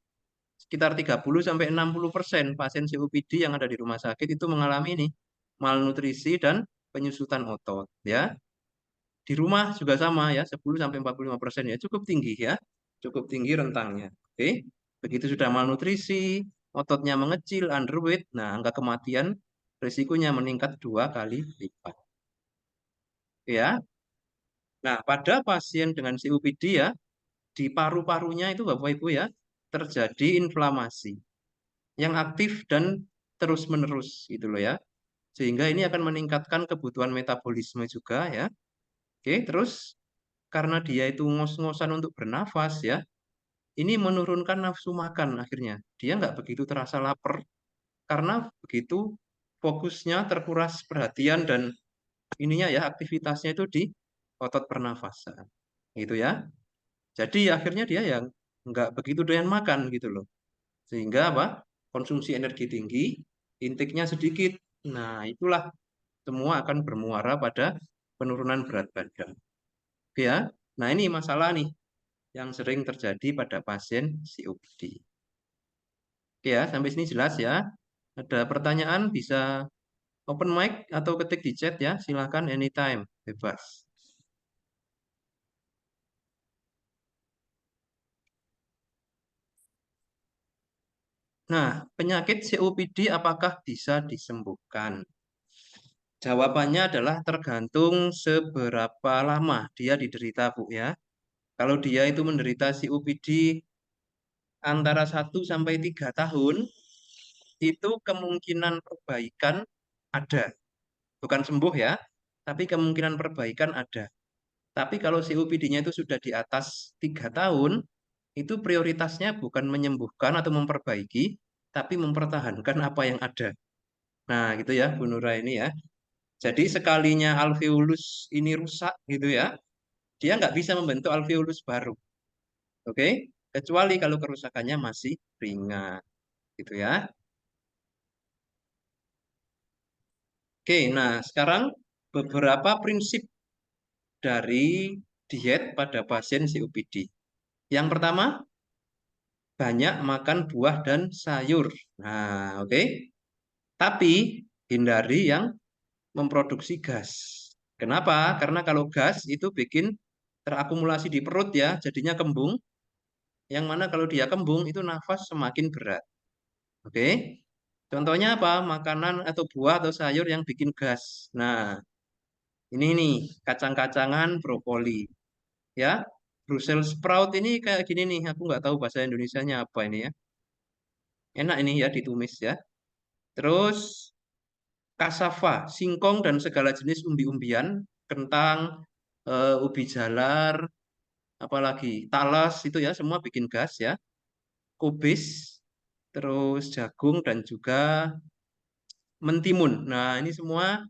sekitar 30-60% pasien COPD yang ada di rumah sakit itu mengalami ini malnutrisi dan penyusutan otot ya. Di rumah juga sama ya, 10-45% ya, cukup tinggi ya. Cukup tinggi rentangnya. Oke. Begitu sudah malnutrisi, ototnya mengecil, underweight, nah angka kematian risikonya meningkat 2 kali lipat. Ya. Nah, pada pasien dengan COPD ya, di paru-parunya itu Bapak Ibu ya, terjadi inflamasi yang aktif dan terus-menerus gitu loh ya. Sehingga ini akan meningkatkan kebutuhan metabolisme juga ya. Oke, terus karena dia itu ngos-ngosan untuk bernafas ya, ini menurunkan nafsu makan akhirnya. Dia nggak begitu terasa lapar karena begitu fokusnya terkuras perhatian dan ininya ya aktivitasnya itu di otot pernafasan. Gitu ya. Jadi akhirnya dia yang nggak begitu doyan makan gitu loh. Sehingga apa? Konsumsi energi tinggi, intiknya sedikit. Nah, itulah semua akan bermuara pada penurunan berat badan. Oke ya. Nah, ini masalah nih yang sering terjadi pada pasien COPD. Oke ya, sampai sini jelas ya. Ada pertanyaan bisa open mic atau ketik di chat ya. Silakan anytime, bebas. Nah, penyakit COPD apakah bisa disembuhkan? Jawabannya adalah tergantung seberapa lama dia diderita, Bu ya. Kalau dia itu menderita COPD antara 1 sampai 3 tahun, itu kemungkinan perbaikan ada. Bukan sembuh ya, tapi kemungkinan perbaikan ada. Tapi kalau COPD-nya itu sudah di atas 3 tahun, itu prioritasnya bukan menyembuhkan atau memperbaiki, tapi mempertahankan apa yang ada. Nah, gitu ya, Bu Nura ini ya. Jadi sekalinya alveolus ini rusak gitu ya, dia nggak bisa membentuk alveolus baru. Oke? Kecuali kalau kerusakannya masih ringan. Gitu ya. Oke, nah sekarang beberapa prinsip dari diet pada pasien COPD. Yang pertama, banyak makan buah dan sayur. Nah, oke. Tapi hindari yang memproduksi gas. Kenapa? Karena kalau gas itu bikin terakumulasi di perut ya, jadinya kembung. Yang mana kalau dia kembung itu nafas semakin berat. Oke. Contohnya apa? Makanan atau buah atau sayur yang bikin gas. Nah, ini nih, kacang-kacangan, brokoli. Ya, Brussels sprout ini kayak gini nih. Aku nggak tahu bahasa Indonesianya apa ini ya. Enak ini ya ditumis ya. Terus cassava, singkong dan segala jenis umbi-umbian, kentang, ubi jalar, apalagi talas itu ya semua bikin gas ya. Kubis, terus jagung dan juga mentimun. Nah, ini semua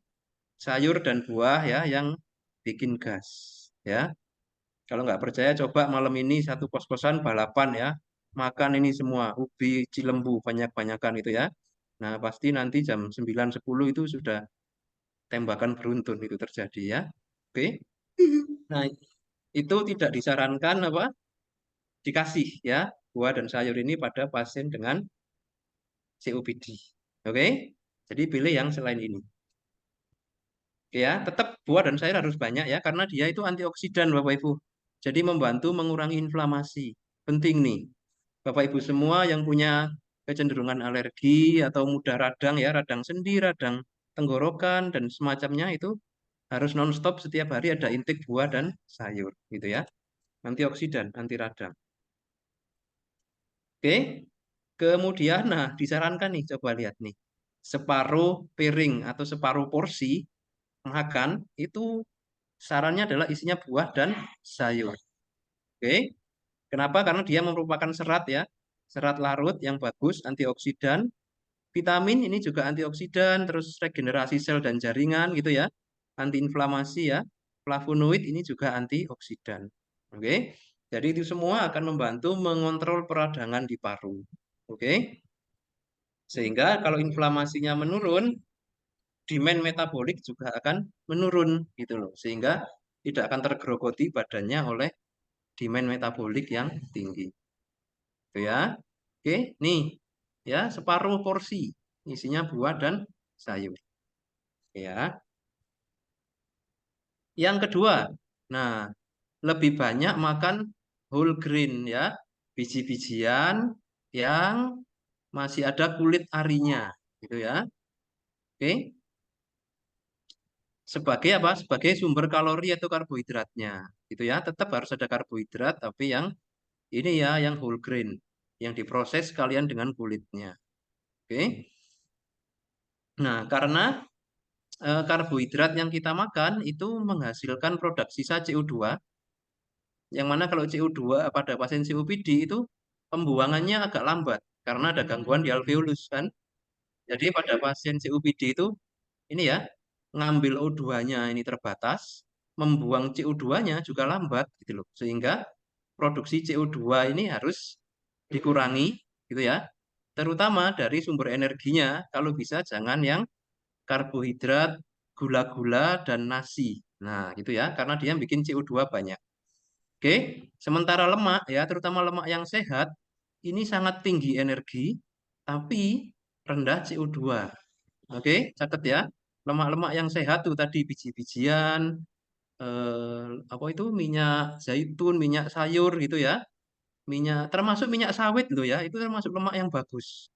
sayur dan buah ya yang bikin gas ya. Kalau nggak percaya coba malam ini satu kos-kosan balapan ya. Makan ini semua ubi cilembu banyak-banyakan itu ya. Nah, pasti nanti jam 9 10 itu sudah tembakan beruntun itu terjadi ya. Oke. Nah, itu tidak disarankan apa? Dikasih ya buah dan sayur ini pada pasien dengan COPD. Oke? Jadi pilih yang selain ini. Oke ya, tetap buah dan sayur harus banyak ya karena dia itu antioksidan Bapak Ibu. Jadi membantu mengurangi inflamasi. Penting nih. Bapak Ibu semua yang punya kecenderungan alergi atau mudah radang ya, radang sendi, radang tenggorokan dan semacamnya itu harus nonstop setiap hari ada intake buah dan sayur gitu ya. Antioksidan, anti radang. Oke. Kemudian nah disarankan nih coba lihat nih. Separuh piring atau separuh porsi makan itu sarannya adalah isinya buah dan sayur. Oke. Kenapa? Karena dia merupakan serat ya. Serat larut yang bagus, antioksidan. Vitamin ini juga antioksidan, terus regenerasi sel dan jaringan gitu ya. Antiinflamasi ya. Flavonoid ini juga antioksidan. Oke. Jadi itu semua akan membantu mengontrol peradangan di paru. Oke. Sehingga kalau inflamasinya menurun, demand metabolik juga akan menurun gitu loh. Sehingga tidak akan tergerogoti badannya oleh demand metabolik yang tinggi. Itu ya. Oke, nih ya separuh porsi isinya buah dan sayur. Ya. Yang kedua, nah lebih banyak makan whole grain ya, biji-bijian yang masih ada kulit arinya, gitu ya. Oke, sebagai apa? Sebagai sumber kalori atau karbohidratnya, gitu ya. Tetap harus ada karbohidrat, tapi yang ini ya, yang whole grain, yang diproses sekalian dengan kulitnya. Oke. Nah, karena karbohidrat yang kita makan itu menghasilkan produk sisa CO2, yang mana kalau CO2 pada pasien COPD itu pembuangannya agak lambat karena ada gangguan di alveolus kan. Jadi pada pasien COPD itu ini ya, ngambil O2-nya ini terbatas, membuang CO2-nya juga lambat gitu loh. Sehingga produksi CO2 ini harus dikurangi gitu ya. Terutama dari sumber energinya, kalau bisa jangan yang karbohidrat, gula-gula, dan nasi. Nah, gitu ya, karena dia bikin CO2 banyak. Oke, sementara lemak ya, terutama lemak yang sehat, ini sangat tinggi energi, tapi rendah CO2. Oke, catat ya. Lemak-lemak yang sehat tuh tadi biji-bijian, apa itu minyak zaitun, minyak sayur gitu ya. Minyak termasuk minyak sawit loh ya, itu termasuk lemak yang bagus.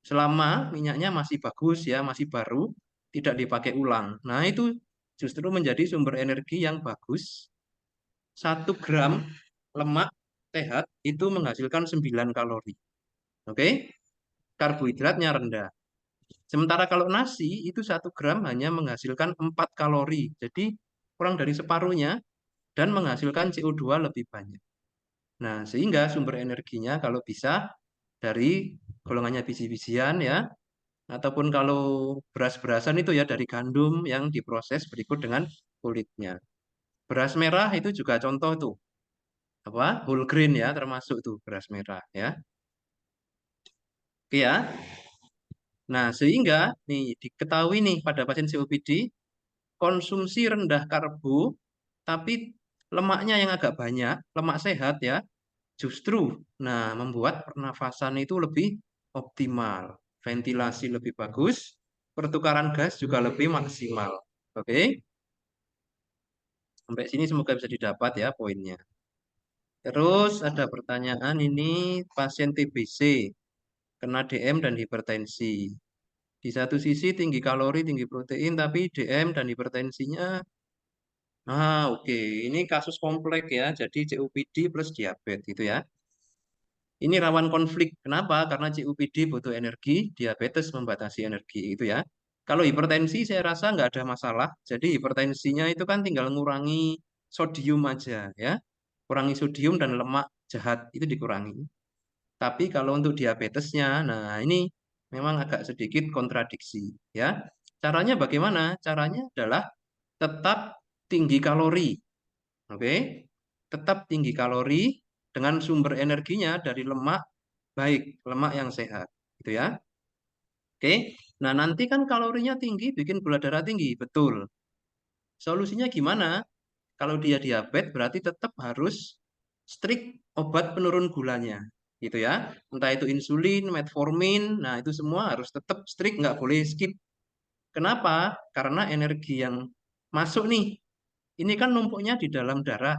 Selama minyaknya masih bagus ya, masih baru, tidak dipakai ulang. Nah, itu justru menjadi sumber energi yang bagus. 1 gram lemak sehat itu menghasilkan 9 kalori. Oke? Karbohidratnya rendah. Sementara kalau nasi itu 1 gram hanya menghasilkan 4 kalori. Jadi kurang dari separuhnya dan menghasilkan CO2 lebih banyak. Nah, sehingga sumber energinya kalau bisa dari golongannya biji-bijian ya, ataupun kalau beras-berasan itu ya dari gandum yang diproses berikut dengan kulitnya. Beras merah itu juga contoh tuh, apa? Whole grain ya, termasuk tuh beras merah ya. Oke ya. Nah, sehingga nih diketahui nih pada pasien COPD konsumsi rendah karbo tapi lemaknya yang agak banyak, lemak sehat ya, justru nah membuat pernafasan itu lebih optimal, ventilasi lebih bagus, pertukaran gas juga lebih maksimal. Oke? Sampai sini semoga bisa didapat ya poinnya. Terus ada pertanyaan ini pasien TBC, kena DM dan hipertensi. Di satu sisi tinggi kalori, tinggi protein, tapi DM dan hipertensinya oke. Ini kasus kompleks ya. Jadi COPD plus diabetes gitu ya. Ini rawan konflik. Kenapa? Karena COPD butuh energi, diabetes membatasi energi itu ya. Kalau hipertensi saya rasa nggak ada masalah. Jadi hipertensinya itu kan tinggal ngurangi sodium aja ya. Kurangi sodium dan lemak jahat itu dikurangi. Tapi kalau untuk diabetesnya, nah ini memang agak sedikit kontradiksi ya. Caranya bagaimana? Caranya adalah tetap tinggi kalori. Oke. Tetap tinggi kalori dengan sumber energinya dari lemak baik, lemak yang sehat. Gitu ya. Oke. Nah, nanti kan kalorinya tinggi bikin gula darah tinggi, betul. Solusinya gimana? Kalau dia diabetes berarti tetap harus strict obat penurun gulanya. Gitu ya. Entah itu insulin, metformin, nah itu semua harus tetap strict, nggak boleh skip. Kenapa? Karena energi yang masuk nih, ini kan numpuknya di dalam darah,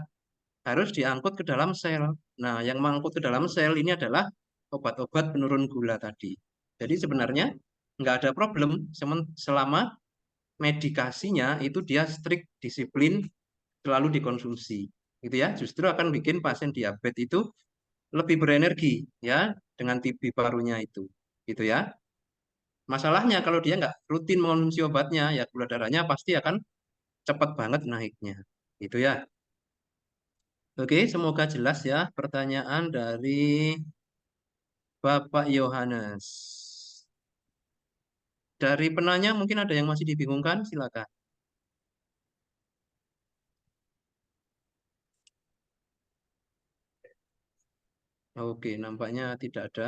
harus diangkut ke dalam sel. Nah, yang mengangkut ke dalam sel ini adalah obat-obat penurun gula tadi. Jadi sebenarnya nggak ada problem selama medikasinya itu dia strict disiplin selalu dikonsumsi. Gitu ya, justru akan bikin pasien diabetes itu lebih berenergi ya dengan TB parunya itu. Gitu ya. Masalahnya kalau dia nggak rutin mengonsumsi obatnya, ya gula darahnya pasti akan cepat banget naiknya. Gitu ya. Oke, semoga jelas ya pertanyaan dari Bapak Yohanes. Dari penanya mungkin ada yang masih dibingungkan, silakan. Oke, nampaknya tidak ada.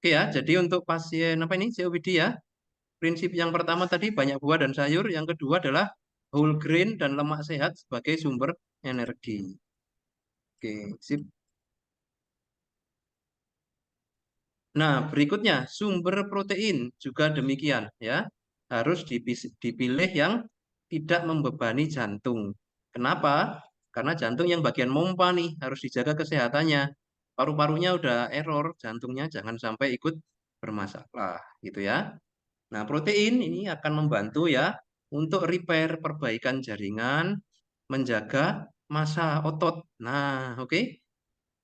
Oke ya, jadi untuk pasien apa ini COPD ya, prinsip yang pertama tadi banyak buah dan sayur, yang kedua adalah whole grain dan lemak sehat sebagai sumber energi. Oke, sip. Nah, berikutnya sumber protein juga demikian ya. Harus dipilih yang tidak membebani jantung. Kenapa? Karena jantung yang bagian pompa nih harus dijaga kesehatannya. Paru-parunya udah error, jantungnya jangan sampai ikut bermasalah gitu ya. Nah, protein ini akan membantu ya untuk repair perbaikan jaringan, menjaga massa otot. Nah, oke.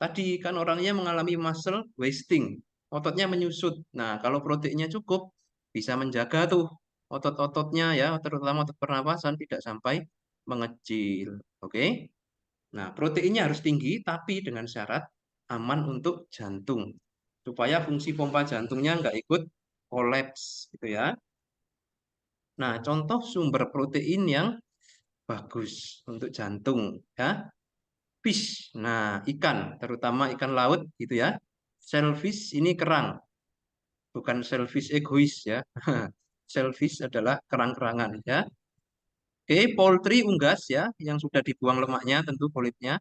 Tadi kan orangnya mengalami muscle wasting, ototnya menyusut. Nah, kalau proteinnya cukup, bisa menjaga tuh otot-ototnya ya, terutama otot pernapasan tidak sampai mengecil. Oke? Nah, proteinnya harus tinggi, tapi dengan syarat aman untuk jantung. Supaya fungsi pompa jantungnya nggak ikut kolaps gitu ya. Nah, contoh sumber protein yang bagus untuk jantung ya. Fish. Nah, ikan, terutama ikan laut gitu ya. Shellfish ini kerang, bukan shellfish egois ya. Shellfish adalah kerang-kerangan ya. Oke, poultry unggas ya, yang sudah dibuang lemaknya tentu kulitnya.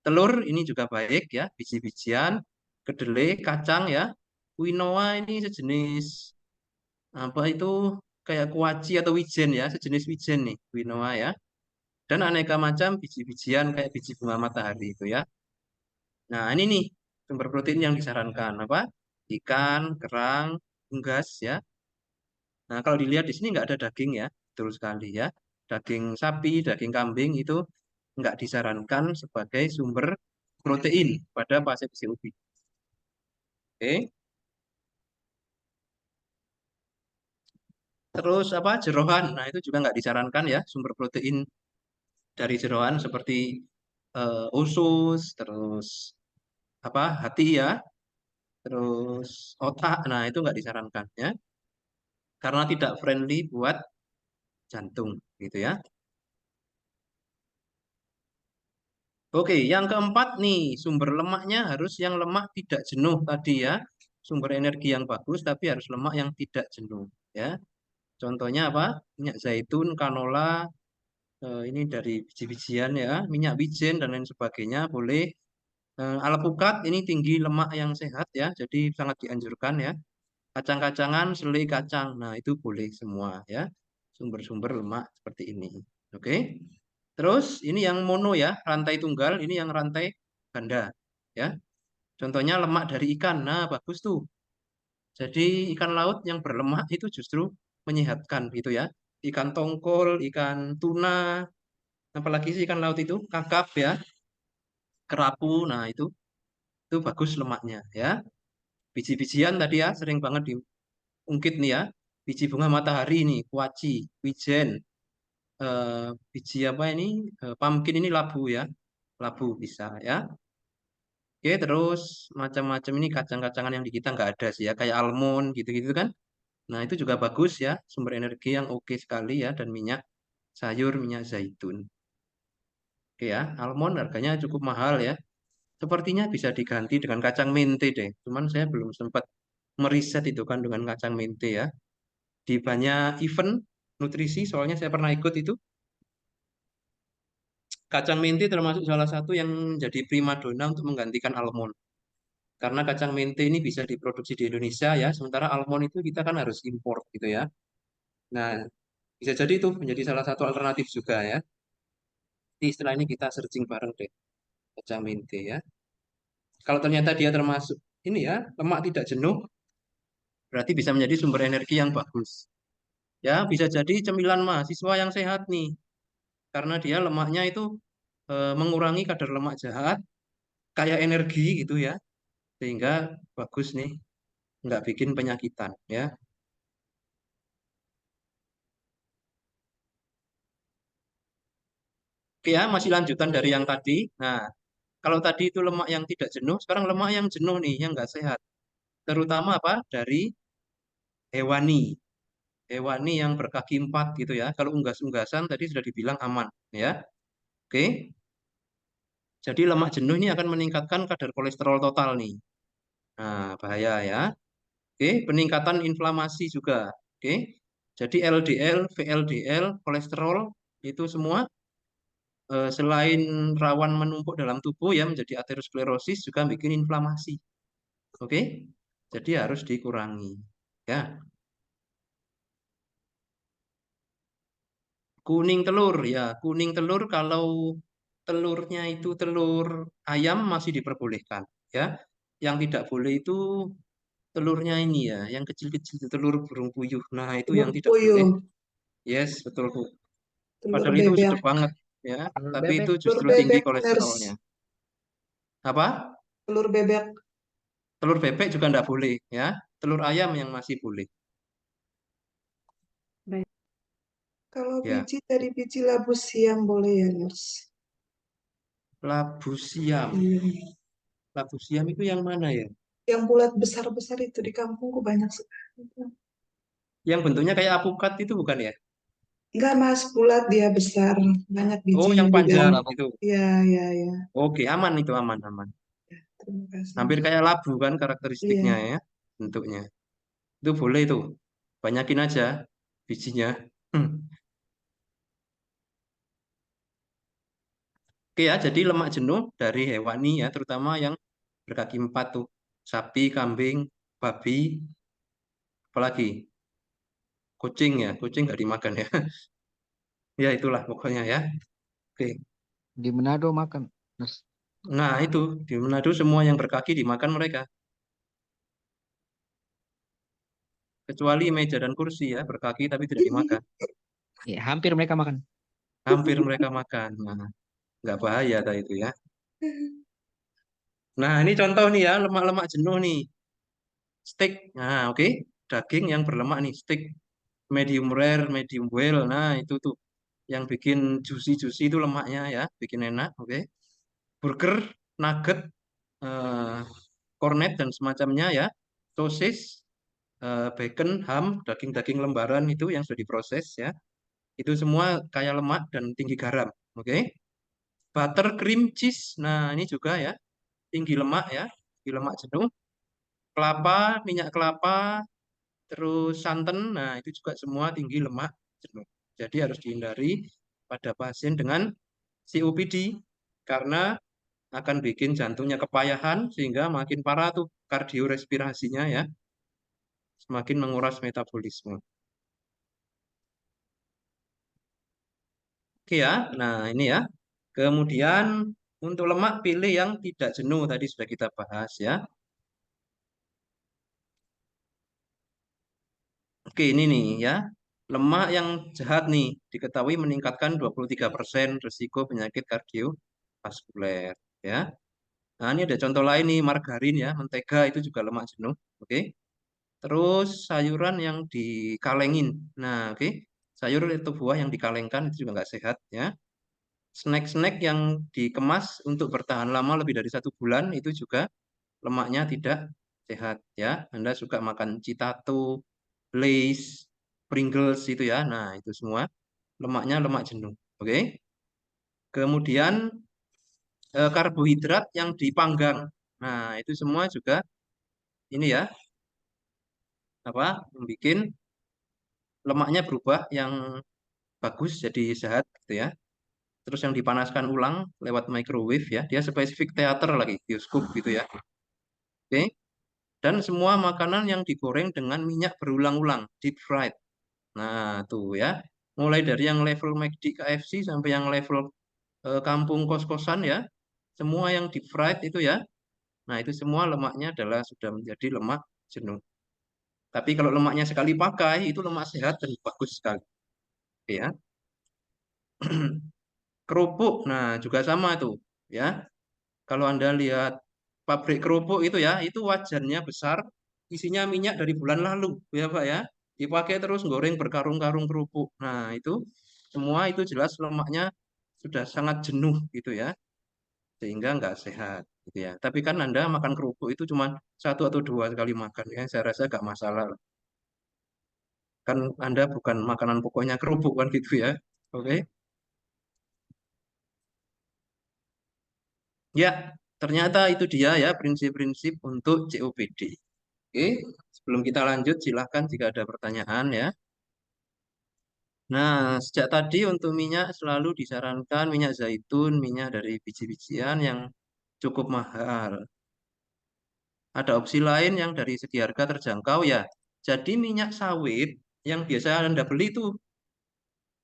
Telur ini juga baik ya, biji-bijian, kedelai, kacang ya. Quinoa ini sejenis apa itu kayak kuaci atau wijen ya, sejenis wijen nih, quinoa ya. Dan aneka macam biji-bijian kayak biji bunga matahari itu ya. Nah, ini nih sumber protein yang disarankan apa? Ikan, kerang, unggas ya. Nah, kalau dilihat di sini nggak ada daging ya, betul sekali ya. Daging sapi, daging kambing itu nggak disarankan sebagai sumber protein pada pasien PCOD. Oke. Terus apa? Jeroan. Nah, itu juga nggak disarankan ya sumber protein dari jeroan seperti usus, terus apa? Hati ya, terus otak. Nah, itu nggak disarankan ya. Karena tidak friendly buat jantung gitu ya. Oke, yang keempat nih, sumber lemaknya harus yang lemak tidak jenuh tadi ya. Sumber energi yang bagus tapi harus lemak yang tidak jenuh ya. Contohnya apa? Minyak zaitun, canola, ini dari biji-bijian ya, minyak wijen dan lain sebagainya boleh. Alpukat ini tinggi lemak yang sehat ya, jadi sangat dianjurkan ya. Kacang-kacangan, selai kacang, nah itu boleh semua ya. Sumber-sumber lemak seperti ini. Oke. Terus ini yang mono ya, rantai tunggal, ini yang rantai ganda ya. Contohnya lemak dari ikan. Nah, bagus tuh. Jadi ikan laut yang berlemak itu justru menyehatkan gitu ya. Ikan tongkol, ikan tuna, apalagi sih ikan laut itu, kakap ya, kerapu. Nah, itu bagus lemaknya ya. Biji-bijian tadi ya, sering banget diungkit nih ya. Biji bunga matahari ini, kuaci, wijen, biji apa ini? Pumpkin ini labu ya. Labu bisa ya. Oke, terus macam-macam ini kacang-kacangan yang di kita nggak ada sih ya, kayak almond gitu-gitu kan. Nah, itu juga bagus ya, sumber energi yang oke sekali ya, dan minyak sayur, minyak zaitun. Oke ya, almond harganya cukup mahal ya. Sepertinya bisa diganti dengan kacang mente deh. Cuman saya belum sempat meriset itu kandungan kacang mente ya. Di banyak event nutrisi, soalnya saya pernah ikut itu. Kacang mente termasuk salah satu yang jadi primadona untuk menggantikan almond. Karena kacang mente ini bisa diproduksi di Indonesia ya, sementara almond itu kita kan harus impor gitu ya. Nah, bisa jadi itu menjadi salah satu alternatif juga ya. Jadi setelah ini kita searching bareng deh kacang mente ya. Kalau ternyata dia termasuk ini ya, lemak tidak jenuh, berarti bisa menjadi sumber energi yang bagus. Ya, bisa jadi cemilan mahasiswa yang sehat nih, karena dia lemaknya itu mengurangi kadar lemak jahat, kayak energi gitu ya, sehingga bagus nih, nggak bikin penyakitan ya. Oke ya, masih lanjutan dari yang tadi. Nah, kalau tadi itu lemak yang tidak jenuh, sekarang lemak yang jenuh nih, yang nggak sehat. Terutama apa? Dari hewani. Hewani yang berkaki empat gitu ya. Kalau unggas-unggasan tadi sudah dibilang aman ya. Oke. Jadi lemak jenuh ini akan meningkatkan kadar kolesterol total nih. Nah, bahaya ya. Oke, peningkatan inflamasi juga. Oke. Jadi LDL, VLDL, kolesterol itu semua selain rawan menumpuk dalam tubuh ya menjadi aterosklerosis juga bikin inflamasi. Oke. Jadi harus dikurangi. Ya. Kuning telur ya, kuning telur kalau telurnya itu telur ayam masih diperbolehkan ya. Yang tidak boleh itu telurnya ini ya, yang kecil-kecil itu telur burung puyuh. Nah, itu Telur yang tidak boleh. puyuh, Yes, betul Bu. telur Padahal itu bebek, sedap banget ya, tapi Bebek. itu telur justru tinggi bebek, nurse, kolesterolnya. Apa? telur bebek. Telur bebek juga tidak boleh ya. Telur ayam yang masih boleh. Baik. Kalau Ya, biji dari biji labu siam boleh ya, nurse? labu siam. Iya. Labu siam itu yang mana ya? Yang bulat besar-besar itu di kampungku banyak sekali. Yang bentuknya kayak apukat itu bukan ya? Enggak, Mas, bulat dia besar, banyak Oh, bijinya yang juga. panjang itu. Ya, ya, ya. Oke, aman itu, aman, aman. Terima kasih. Hampir kayak labu kan karakteristiknya Iya. ya, bentuknya. Itu boleh itu. Banyakin aja bijinya. Hmm. Oke ya, jadi lemak jenuh dari hewani ya, terutama yang berkaki 4 tuh. Sapi, kambing, babi, apalagi kucing ya, kucing nggak dimakan ya. Ya itulah pokoknya ya. Oke. Di Manado makan, Mas. Nah itu, di Manado semua yang berkaki dimakan mereka. Kecuali meja dan kursi ya, berkaki tapi tidak dimakan. Ya, hampir mereka makan. Hampir mereka makan. Nah, nggak bahaya tadi itu ya. Nah ini contoh nih ya, lemak-lemak jenuh nih. Steak. Nah oke, daging yang berlemak nih, steak. Medium rare, medium well. Nah itu tuh yang bikin juicy-juicy itu lemaknya ya, bikin enak. Oke. Burger, nugget, eh, cornet dan semacamnya ya. Sosis, bacon, ham, daging-daging lembaran itu yang sudah diproses ya. Itu semua kaya lemak dan tinggi garam. Oke. Butter, cream, cheese. Nah, ini juga ya, tinggi lemak ya, tinggi lemak jenuh. Kelapa, minyak kelapa, terus santan. Nah, itu juga semua tinggi lemak jenuh. Jadi harus dihindari pada pasien dengan COPD karena akan bikin jantungnya kepayahan sehingga makin parah tuh kardiorespirasinya ya, semakin menguras metabolisme. Oke ya, nah ini ya. Kemudian untuk lemak pilih yang tidak jenuh tadi sudah kita bahas ya. Oke ini nih ya. Lemak yang jahat nih diketahui meningkatkan 23% risiko penyakit kardiovaskuler ya. Nah, ini ada contoh lain nih margarin ya, mentega itu juga lemak jenuh. Oke. Terus sayuran yang dikalengin. Nah, oke. Sayur itu buah yang dikalengkan itu juga nggak sehat ya. Snack-snack yang dikemas untuk bertahan lama lebih dari 1 bulan itu juga lemaknya tidak sehat ya. Anda suka makan Citato, Lay's, Pringles itu ya. Nah, itu semua lemaknya lemak jenuh. Oke. Kemudian karbohidrat yang dipanggang. Nah, itu semua juga ini ya, apa? Membikin lemaknya berubah yang bagus jadi sehat gitu ya. Terus yang dipanaskan ulang lewat microwave ya. Dia spesifik teater lagi, bioskop gitu ya. Oke. Dan semua makanan yang digoreng dengan minyak berulang-ulang, deep fried. Nah, tuh ya. Mulai dari yang level McD KFC sampai yang level kampung kos-kosan ya. Semua yang deep fried itu ya. Nah, itu semua lemaknya adalah sudah menjadi lemak jenuh. Tapi kalau lemaknya sekali pakai, itu lemak sehat dan bagus sekali. Oke ya. Kerupuk, nah juga sama tuh ya. Kalau Anda lihat pabrik kerupuk itu ya, itu wajannya besar, isinya minyak dari bulan lalu, ya Pak ya. Dipakai terus goreng berkarung-karung kerupuk. Nah, itu semua itu jelas lemaknya sudah sangat jenuh gitu ya, sehingga nggak sehat gitu ya. Tapi kan Anda makan kerupuk itu cuma 1 atau 2 kali makan ya, saya rasa nggak masalah lah. Kan Anda bukan makanan pokoknya kerupuk kan gitu ya. Oke. Ya, ternyata itu dia ya prinsip-prinsip untuk COPD. Oke, sebelum kita lanjut, silahkan jika ada pertanyaan ya. Nah, sejak tadi untuk minyak selalu disarankan minyak zaitun, minyak dari biji-bijian yang cukup mahal. Ada opsi lain yang dari segi harga terjangkau ya. Jadi minyak sawit yang biasa Anda beli itu,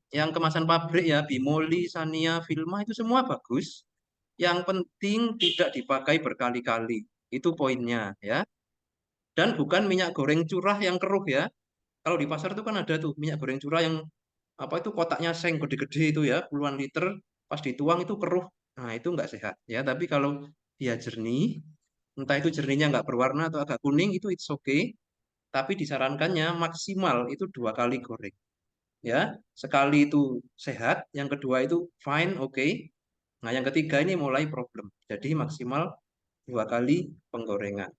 yang kemasan pabrik ya, Bimoli, Sania, Vilma itu semua bagus. Yang penting tidak dipakai berkali-kali. Itu poinnya ya. Dan bukan minyak goreng curah yang keruh ya. Kalau di pasar itu kan ada tuh minyak goreng curah yang apa itu kotaknya seng gede-gede itu ya, puluhan liter, pas dituang itu keruh. Nah, itu nggak sehat ya. Tapi kalau dia jernih, entah itu jernihnya nggak berwarna atau agak kuning, itu it's okay. Tapi disarankannya maksimal itu 2 kali goreng. Ya, sekali itu sehat, yang kedua itu fine, oke. Nah, yang ketiga ini mulai problem. Jadi maksimal 2 kali penggorengan.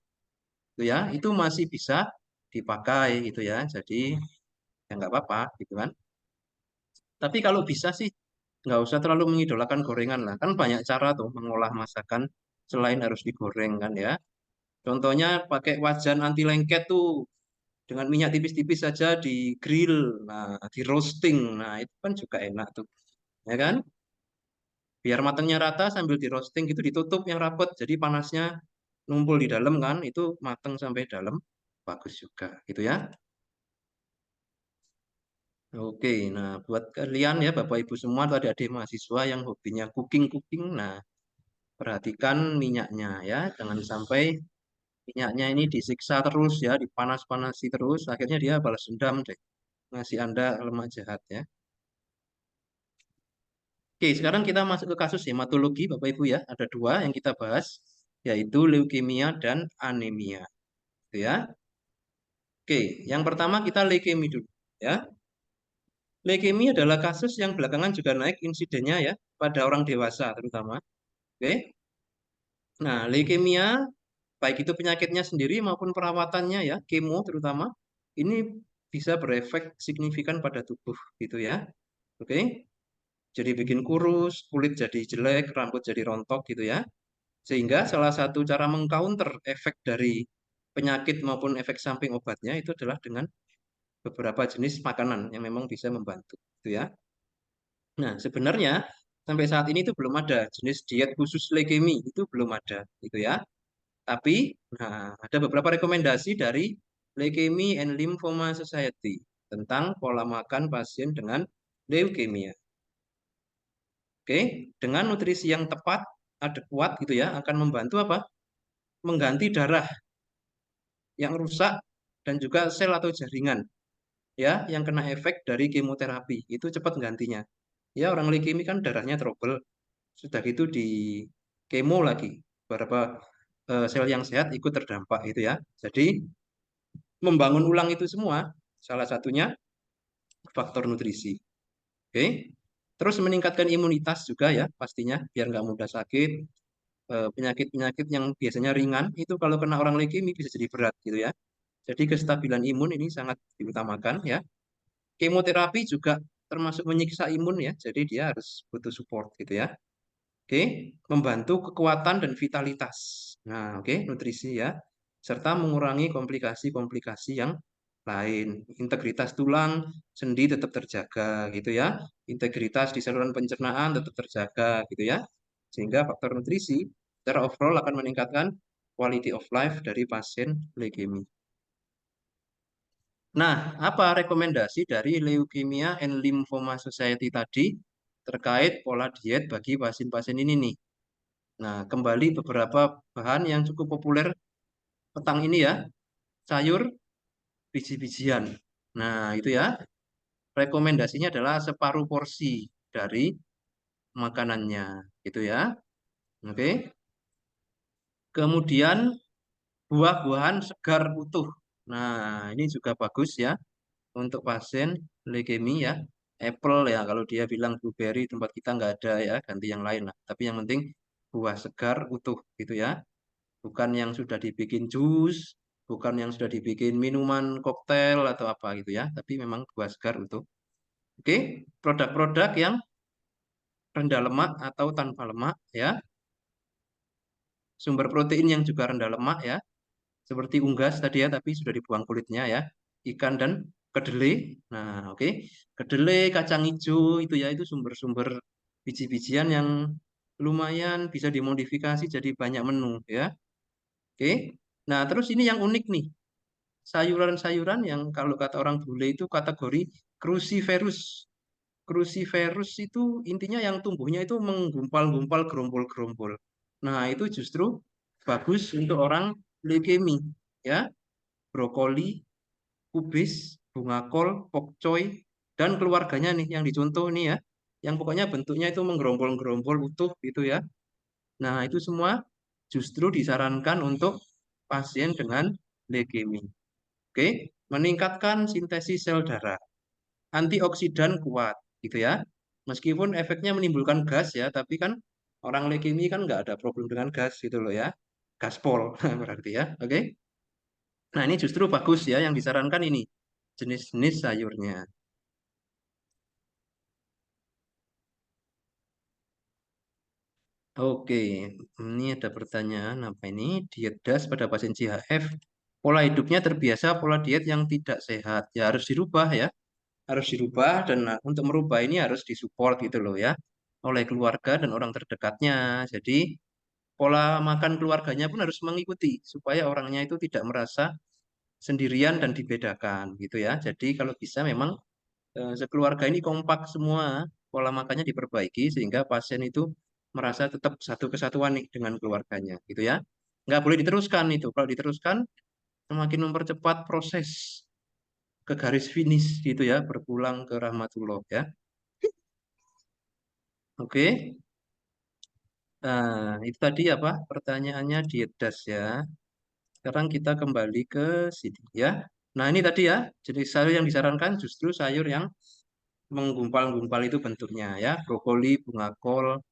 Itu ya, itu masih bisa dipakai gitu ya. Jadi ya nggak apa-apa gitu kan. Tapi kalau bisa sih nggak usah terlalu mengidolakan gorengan lah. Kan banyak cara tuh mengolah masakan selain harus digoreng kan ya. Contohnya pakai wajan anti lengket tuh dengan minyak tipis-tipis saja di grill, nah di roasting, nah itu kan juga enak tuh, ya kan? Biar matangnya rata sambil di roasting gitu ditutup yang rapet, jadi panasnya numpul di dalam kan, itu mateng sampai dalam, bagus juga gitu ya. Oke, nah buat kalian ya Bapak Ibu semua atau adik-adik mahasiswa yang hobinya cooking-cooking, nah perhatikan minyaknya ya, jangan sampai minyaknya ini disiksa terus ya, dipanas-panasi terus, akhirnya dia balas dendam deh, ngasih Anda lemak jahat ya. Oke, sekarang kita masuk ke kasus hematologi Bapak Ibu ya, ada 2 yang kita bahas, yaitu leukemia dan anemia. Gitu ya. Oke, yang pertama kita leukemia dulu ya. Leukemia adalah kasus yang belakangan juga naik insidennya ya, pada orang dewasa terutama. Oke. Nah, leukemia baik itu penyakitnya sendiri maupun perawatannya ya, kemo terutama, ini bisa berefek signifikan pada tubuh gitu ya. Oke. Jadi bikin kurus, kulit jadi jelek, rambut jadi rontok gitu ya. Sehingga salah satu cara mengcounter efek dari penyakit maupun efek samping obatnya itu adalah dengan beberapa jenis makanan yang memang bisa membantu gitu ya. Nah, sebenarnya sampai saat ini itu belum ada jenis diet khusus leukemia, itu belum ada gitu ya. Tapi nah, ada beberapa rekomendasi dari Leukemia and Lymphoma Society tentang pola makan pasien dengan leukemia. Oke, dengan nutrisi yang tepat, adekuat gitu ya, akan membantu apa? Mengganti darah yang rusak dan juga sel atau jaringan ya yang kena efek dari kemoterapi itu cepat gantinya. Ya orang leukemia kan darahnya trouble, sudah gitu di kemo lagi, beberapa sel yang sehat ikut terdampak gitu ya. Jadi membangun ulang itu semua salah satunya faktor nutrisi. Oke. Terus meningkatkan imunitas juga ya pastinya biar nggak mudah sakit. Penyakit-penyakit yang biasanya ringan itu kalau kena orang leukemia bisa jadi berat gitu ya. Jadi kestabilan imun ini sangat diutamakan ya. Kemoterapi juga termasuk menyiksa imun ya. Jadi dia harus butuh support gitu ya. Oke, membantu kekuatan dan vitalitas. Nah, oke, nutrisi ya. Serta mengurangi komplikasi-komplikasi yang lain. Integritas tulang, sendi tetap terjaga gitu ya. Integritas di saluran pencernaan tetap terjaga gitu ya. Sehingga faktor nutrisi secara overall akan meningkatkan quality of life dari pasien leukemia. Nah, apa rekomendasi dari Leukemia and Lymphoma Society tadi terkait pola diet bagi pasien-pasien ini nih? Nah, kembali beberapa bahan yang cukup populer petang ini ya, sayur, biji-bijian. Nah, itu ya, rekomendasinya adalah separuh porsi dari makanannya, gitu ya. Oke. Kemudian buah-buahan segar utuh. Nah, ini juga bagus ya untuk pasien leukemia ya. Apple ya, kalau dia bilang blueberry tempat kita nggak ada ya, ganti yang lain lah. Tapi yang penting buah segar utuh gitu ya. Bukan yang sudah dibikin jus, bukan yang sudah dibikin minuman koktail atau apa gitu ya. Tapi memang buah segar utuh. Oke, produk-produk yang rendah lemak atau tanpa lemak ya. Sumber protein yang juga rendah lemak ya. Seperti unggas tadi ya, tapi sudah dibuang kulitnya ya. Ikan dan kedelai. Nah, oke. Kedelai, kacang hijau itu ya, itu sumber-sumber biji-bijian yang lumayan bisa dimodifikasi jadi banyak menu ya. Oke. Nah, terus ini yang unik nih. Sayuran-sayuran yang kalau kata orang bule itu kategori cruciferous. Cruciferous itu intinya yang tumbuhnya itu menggumpal-gumpal gerombol-gerombol. Nah, itu justru bagus untuk orang leukemia ya. Brokoli, kubis, bunga kol, pokcoy, dan keluarganya nih yang dicontoh nih ya. Yang pokoknya bentuknya itu menggerombol-gerombol utuh gitu ya. Nah, itu semua justru disarankan untuk pasien dengan leukemia. Oke, meningkatkan sintesis sel darah. Antioksidan kuat gitu ya. Meskipun efeknya menimbulkan gas ya, tapi kan orang leukemia kan nggak ada problem dengan gas gitu loh ya. gaspol berarti ya. Oke. Nah, ini justru bagus ya yang disarankan ini jenis-jenis sayurnya. Oke, ini ada pertanyaan apa ini? Diet DAS pada pasien CHF. Pola hidupnya terbiasa pola diet yang tidak sehat. Ya harus dirubah ya. Harus dirubah dan untuk merubah ini harus disupport gitu loh ya. Oleh keluarga dan orang terdekatnya. Jadi pola makan keluarganya pun harus mengikuti supaya orangnya itu tidak merasa sendirian dan dibedakan gitu ya. Jadi kalau bisa memang sekeluarga ini kompak semua, pola makannya diperbaiki sehingga pasien itu merasa tetap satu kesatuan nih dengan keluarganya, gitu ya. Nggak boleh diteruskan itu. Kalau diteruskan, semakin mempercepat proses ke garis finish gitu ya, berpulang ke rahmatullah ya. Oke. Nah, itu tadi apa? Pertanyaannya diet DAS ya. Sekarang kita kembali ke sini ya. Nah, ini tadi ya, jenis sayur yang disarankan justru sayur yang menggumpal-gumpal itu bentuknya ya, brokoli, bunga kol,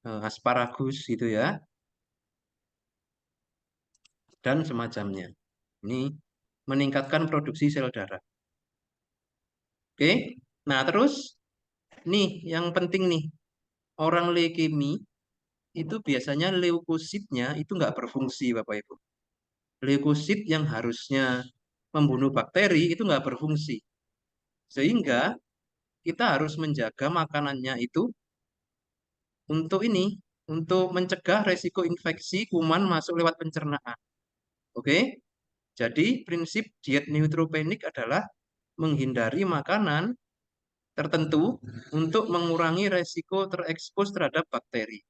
asparagus gitu ya, dan semacamnya. Ini meningkatkan produksi sel darah. Oke, nah terus nih yang penting nih, orang leukemi itu biasanya leukositnya itu nggak berfungsi Bapak Ibu. Leukosit yang harusnya membunuh bakteri itu nggak berfungsi. Sehingga kita harus menjaga makanannya itu untuk ini, untuk mencegah resiko infeksi kuman masuk lewat pencernaan. Oke, jadi prinsip diet neutropenic adalah menghindari makanan tertentu untuk mengurangi resiko terekspos terhadap bakteri,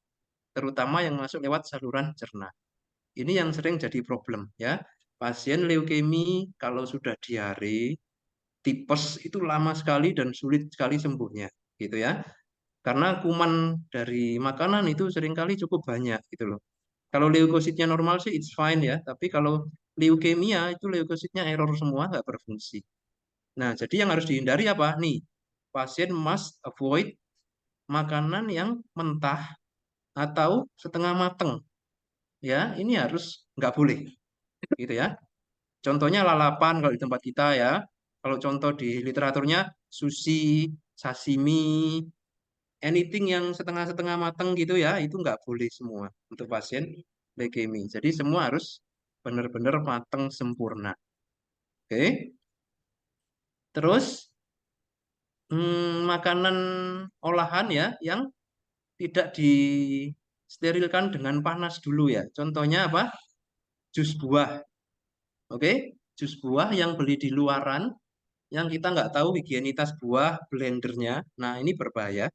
terutama yang masuk lewat saluran cerna. Ini yang sering jadi problem ya. Pasien leukemi kalau sudah diare, tipes itu lama sekali dan sulit sekali sembuhnya, gitu ya. Karena kuman dari makanan itu seringkali cukup banyak gitu loh. Kalau leukositnya normal sih it's fine ya, tapi kalau leukemia itu leukositnya error semua, nggak berfungsi. Nah, jadi yang harus dihindari apa? Nih, pasien must avoid makanan yang mentah atau setengah mateng. Ya, ini harus nggak boleh, gitu ya. Contohnya lalapan kalau di tempat kita ya. Kalau contoh di literaturnya sushi, sashimi, anything yang setengah-setengah mateng gitu ya, itu nggak boleh semua untuk pasien leukemi. Jadi semua harus benar-benar mateng sempurna. Oke. Terus makanan olahan ya yang tidak disterilkan dengan panas dulu ya. Contohnya apa? Jus buah. Oke, jus buah yang beli di luaran, yang kita nggak tahu higienitas buah blendernya. Nah, ini berbahaya.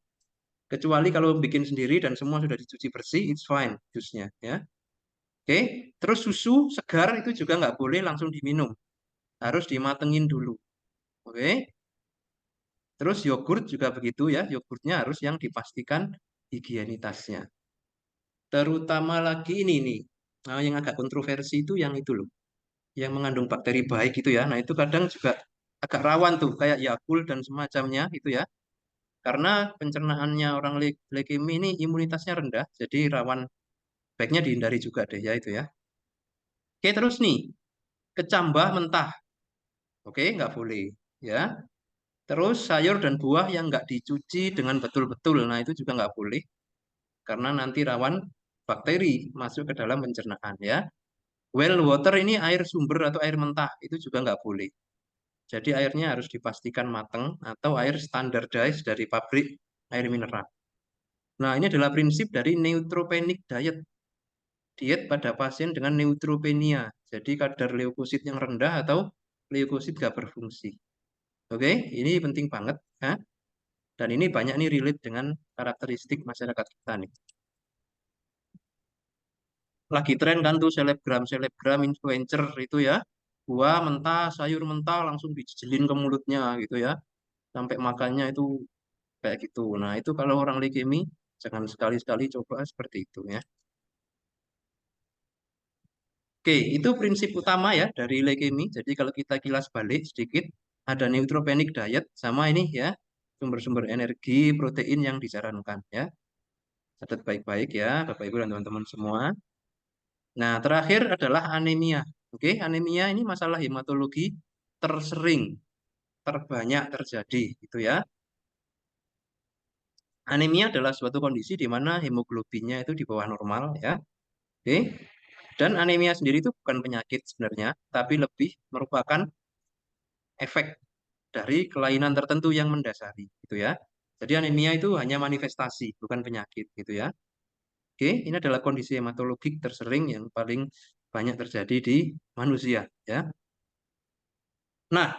Kecuali kalau bikin sendiri dan semua sudah dicuci bersih, it's fine jusnya ya. Oke, terus susu segar itu juga nggak boleh langsung diminum. Harus dimatengin dulu. Oke, terus yogurt juga begitu ya. Yogurtnya harus yang dipastikan higienitasnya. Terutama lagi ini nih, nah, yang agak kontroversi itu yang itu loh, yang mengandung bakteri baik itu ya. Nah itu kadang juga agak rawan tuh, kayak Yakult dan semacamnya itu ya. Karena pencernaannya orang leukemi ini imunitasnya rendah, jadi rawan, baiknya dihindari juga deh ya itu ya. Oke terus nih, kecambah mentah, oke nggak boleh ya. Terus sayur dan buah yang nggak dicuci dengan betul-betul, nah itu juga nggak boleh, karena nanti rawan bakteri masuk ke dalam pencernaan ya. Well water ini air sumber atau air mentah itu juga nggak boleh. Jadi airnya harus dipastikan matang atau air standardized dari pabrik air mineral. Nah ini adalah prinsip dari neutropenic diet. Diet pada pasien dengan neutropenia. Jadi kadar leukosit yang rendah atau leukosit gak berfungsi. Oke, ini penting banget. Ya. Dan ini banyak nih relate dengan karakteristik masyarakat kita nih. Lagi tren kan tuh selebgram, influencer itu ya. Buah mentah, sayur mentah langsung dijelin ke mulutnya gitu ya. Sampai makannya itu kayak gitu. Nah, itu kalau orang leukemi jangan sekali-sekali coba seperti itu ya. Oke, itu prinsip utama ya dari leukemi. Jadi kalau kita kilas balik sedikit, ada neutropenic diet sama ini ya, sumber-sumber energi, protein yang disarankan ya. Catat baik-baik ya, Bapak Ibu dan teman-teman semua. Nah, terakhir adalah anemia. Oke, anemia ini masalah hematologi tersering, terbanyak terjadi, gitu ya. Anemia adalah suatu kondisi di mana hemoglobinnya itu di bawah normal, ya. Oke, dan anemia sendiri itu bukan penyakit sebenarnya, tapi lebih merupakan efek dari kelainan tertentu yang mendasari, gitu ya. Jadi anemia itu hanya manifestasi, bukan penyakit, gitu ya. Oke, ini adalah kondisi hematologik tersering yang paling banyak terjadi di manusia, ya. Nah,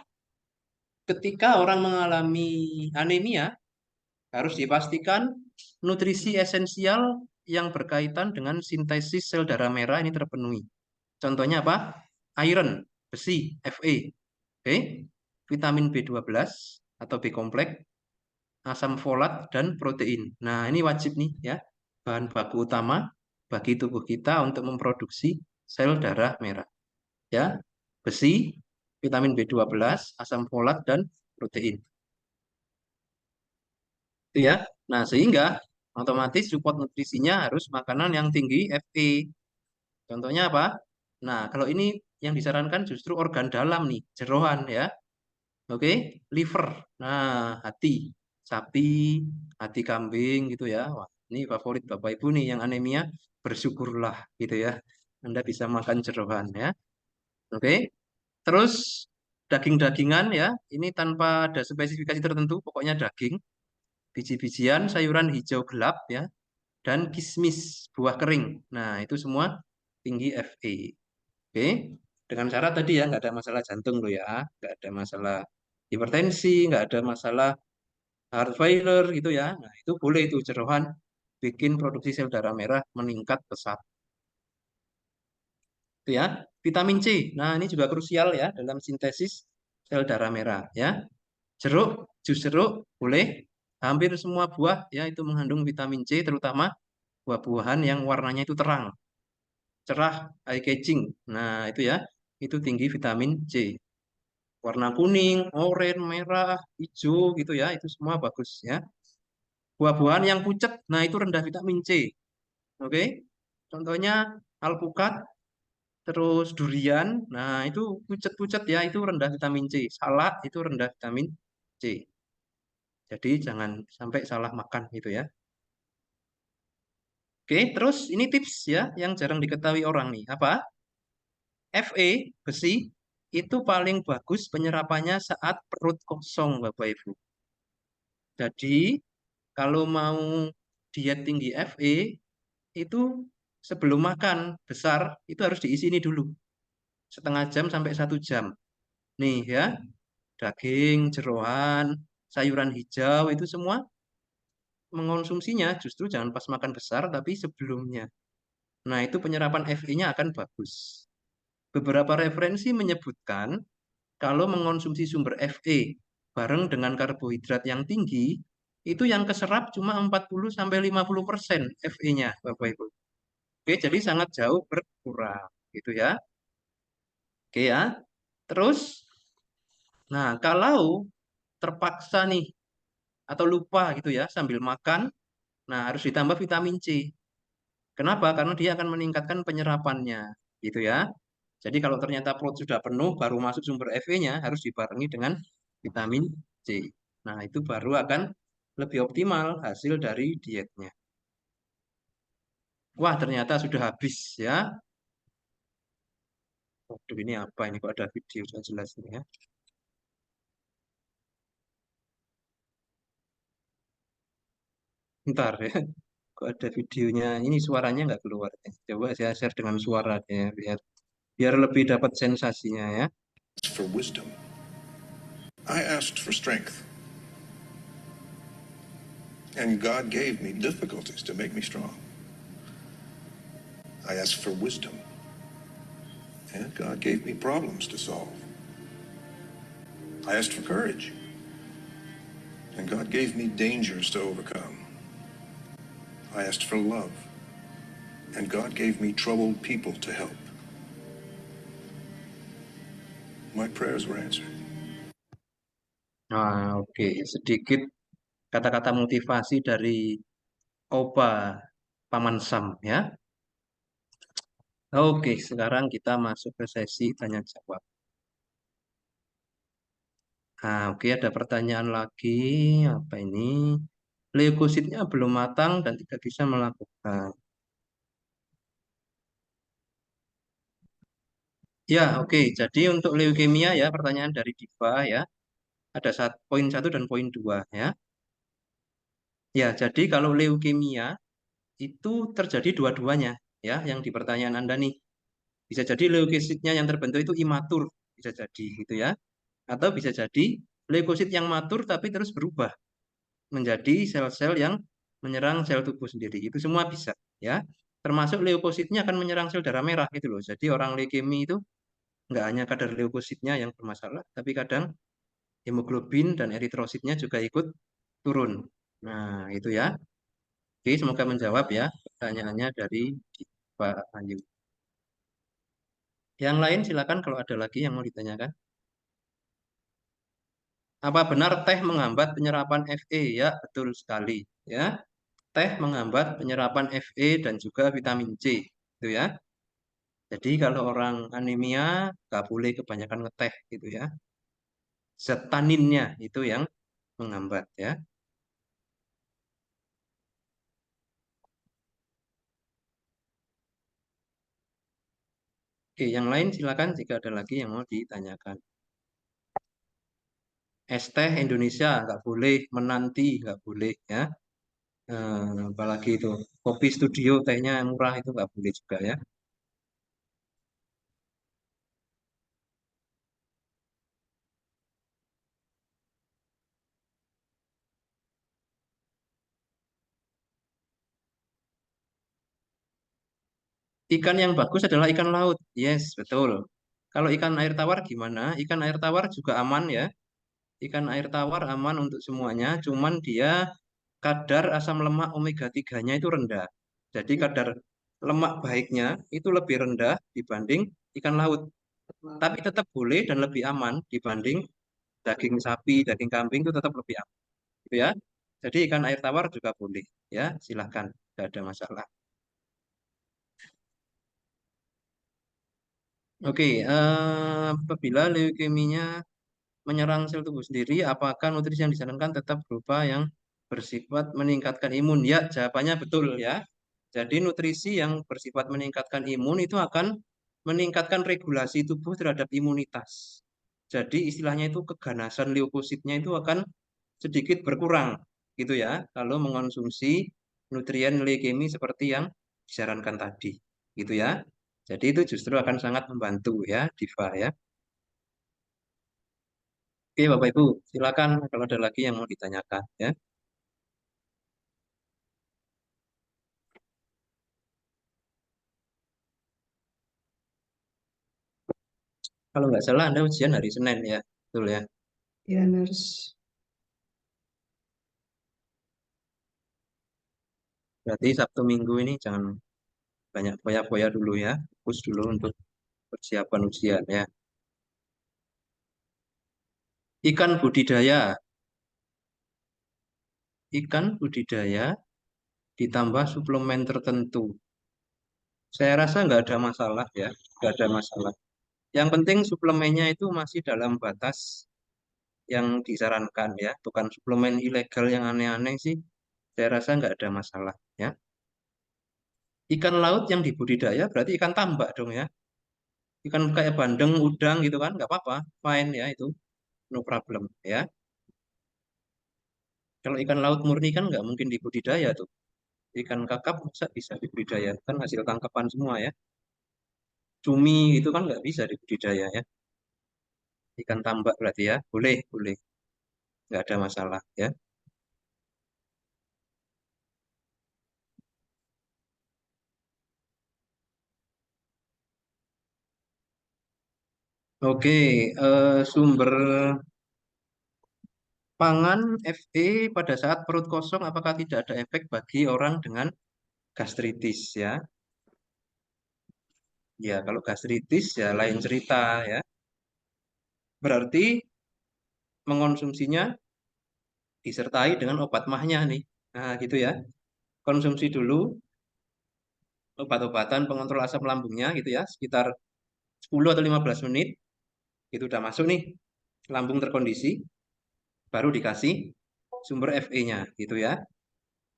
ketika orang mengalami anemia, harus dipastikan nutrisi esensial yang berkaitan dengan sintesis sel darah merah ini terpenuhi. Contohnya apa? Iron, besi, Fe, oke, vitamin B12 atau B kompleks, asam folat, dan protein. Nah, ini wajib nih ya, bahan baku utama bagi tubuh kita untuk memproduksi sel darah merah. Ya, besi, vitamin B12, asam folat, dan protein. Itu ya. Nah, sehingga otomatis support nutrisinya harus makanan yang tinggi Fe. Contohnya apa? Nah, kalau ini yang disarankan justru organ dalam nih, jeroan ya. Oke, liver. Nah, hati sapi, hati kambing gitu ya. Wah, ini favorit Bapak Ibu nih yang anemia, bersyukurlah gitu ya. Anda bisa makan jeroan ya. Oke. Terus daging-dagingan ya, ini tanpa ada spesifikasi tertentu, pokoknya daging, biji-bijian, sayuran hijau gelap ya, dan kismis, buah kering. Nah, itu semua tinggi Fe. Oke, dengan syarat tadi ya, nggak ada masalah jantung loh ya, nggak ada masalah hipertensi, nggak ada masalah heart failure gitu ya. Nah, itu boleh itu jeroan bikin produksi sel darah merah meningkat pesat. Itu ya. Vitamin C. Nah, ini juga krusial ya dalam sintesis sel darah merah ya. Jeruk, jus jeruk boleh. Hampir semua buah ya itu mengandung vitamin C, terutama buah-buahan yang warnanya itu terang, cerah, eye catching. Nah, itu ya. Itu tinggi vitamin C. Warna kuning, oranye, merah, hijau gitu ya. Itu semua bagus ya. Buah-buahan yang pucat, nah itu rendah vitamin C. Oke. Contohnya alpukat, terus durian, nah itu pucat-pucat ya, itu rendah vitamin C. Salak itu rendah vitamin C. Jadi jangan sampai salah makan gitu ya. Oke, terus ini tips ya yang jarang diketahui orang nih. Apa? Fe, besi, itu paling bagus penyerapannya saat perut kosong, Bapak Ibu. Jadi kalau mau diet tinggi Fe, itu sebelum makan besar, itu harus diisi ini dulu. Setengah jam sampai 1 jam. Nih ya, daging, jeroan, sayuran hijau, itu semua mengonsumsinya justru jangan pas makan besar, tapi sebelumnya. Nah, itu penyerapan Fe-nya akan bagus. Beberapa referensi menyebutkan kalau mengonsumsi sumber Fe bareng dengan karbohidrat yang tinggi, itu yang keserap cuma 40-50% Fe-nya, Bapak Ibu. Oke, jadi sangat jauh berkurang, gitu ya. Oke ya. Terus, nah kalau terpaksa nih atau lupa gitu ya sambil makan, nah harus ditambah vitamin C. Kenapa? Karena dia akan meningkatkan penyerapannya, gitu ya. Jadi kalau ternyata perut sudah penuh, baru masuk sumber Fe-nya harus dibarengi dengan vitamin C. Nah, itu baru akan lebih optimal hasil dari dietnya. Wah, ternyata sudah habis ya. Waduh, ini apa ini? Kok ada video sudah jelas ini ya? Ntar ya. Kok ada videonya? Ini suaranya nggak keluar. Coba saya share dengan suaranya biar biar lebih dapat sensasinya ya. For wisdom. I asked for strength. And God gave me difficulties to make me strong. I asked for wisdom. And God gave me problems to solve. I asked for courage. And God gave me dangers to overcome. I asked for love. And God gave me troubled people to help. My prayers were answered. Nah, oke. Sedikit kata-kata motivasi dari Opa Paman Sam ya. Oke, sekarang kita masuk ke sesi tanya jawab. Nah, oke, ada pertanyaan lagi. Apa ini? Leukositnya belum matang dan tidak bisa melakukan. Ya, oke. Jadi untuk leukemia ya, pertanyaan dari Diva ya. Ada poin 1 dan poin 2 ya. Ya, jadi kalau leukemia itu terjadi dua-duanya ya, yang di pertanyaan Anda nih. Bisa jadi leukositnya yang terbentuk itu imatur, bisa jadi gitu ya. Atau bisa jadi leukosit yang matur tapi terus berubah menjadi sel-sel yang menyerang sel tubuh sendiri. Itu semua bisa ya. Termasuk leukositnya akan menyerang sel darah merah gitu loh. Jadi orang leukemia itu nggak hanya kadar leukositnya yang bermasalah, tapi kadang hemoglobin dan eritrositnya juga ikut turun. Nah, itu ya. Oke, semoga menjawab ya pertanyaannya dari Pak Ayu. Yang lain silakan kalau ada lagi yang mau ditanyakan. Apa benar teh menghambat penyerapan Fe? Ya, betul sekali. Ya, teh menghambat penyerapan Fe dan juga vitamin C. Itu ya. Jadi kalau orang anemia nggak boleh kebanyakan ngeteh gitu ya. Zat taninnya itu yang menghambat ya. Oke, yang lain silakan jika ada lagi yang mau ditanyakan. Es teh Indonesia nggak boleh, menanti nggak boleh ya. Apalagi itu kopi studio tehnya yang murah itu nggak boleh juga ya. Ikan yang bagus adalah ikan laut. Yes, betul. Kalau ikan air tawar gimana? Ikan air tawar juga aman ya. Ikan air tawar aman untuk semuanya, cuman dia kadar asam lemak omega 3-nya itu rendah. Jadi kadar lemak baiknya itu lebih rendah dibanding ikan laut. Tapi tetap boleh dan lebih aman dibanding daging sapi, daging kambing itu tetap lebih aman. Gitu ya. Jadi ikan air tawar juga boleh ya, silahkan, tidak ada masalah. Oke, apabila leukemia menyerang sel tubuh sendiri, apakah nutrisi yang disarankan tetap berupa yang bersifat meningkatkan imun? Ya, jawabannya betul ya. Jadi nutrisi yang bersifat meningkatkan imun itu akan meningkatkan regulasi tubuh terhadap imunitas. Jadi istilahnya itu keganasan leukositnya itu akan sedikit berkurang gitu ya kalau mengonsumsi nutrien leukemi seperti yang disarankan tadi gitu ya. Jadi itu justru akan sangat membantu ya Diva ya. Oke Bapak Ibu, silakan kalau ada lagi yang mau ditanyakan ya. Kalau nggak salah Anda ujian hari Senin ya, betul ya. Ya, nurse. Berarti Sabtu Minggu ini jangan banyak foya-foya dulu ya, fokus dulu untuk persiapan ujian ya. Ikan budidaya, ikan budidaya ditambah suplemen tertentu. Saya rasa nggak ada masalah ya, nggak ada masalah. Yang penting suplemennya itu masih dalam batas yang disarankan ya, bukan suplemen ilegal yang aneh-aneh sih. Saya rasa nggak ada masalah ya. Ikan laut yang dibudidaya berarti ikan tambak dong ya. Ikan kayak bandeng, udang gitu kan, nggak apa-apa, fine ya itu, no problem ya. Kalau ikan laut murni kan nggak mungkin dibudidaya tuh. Ikan kakap masa bisa dibudidaya, kan hasil tangkapan semua ya. Cumi itu kan nggak bisa dibudidaya ya. Ikan tambak berarti ya, boleh, boleh, nggak ada masalah ya. Oke, sumber pangan Fe pada saat perut kosong apakah tidak ada efek bagi orang dengan gastritis ya? Ya, kalau gastritis ya lain cerita ya. Berarti mengonsumsinya disertai dengan obat mahnya nih. Nah, gitu ya. Konsumsi dulu obat-obatan pengontrol asam lambungnya gitu ya, sekitar 10 atau 15 menit, itu udah masuk nih, lambung terkondisi, baru dikasih sumber Fe-nya gitu ya.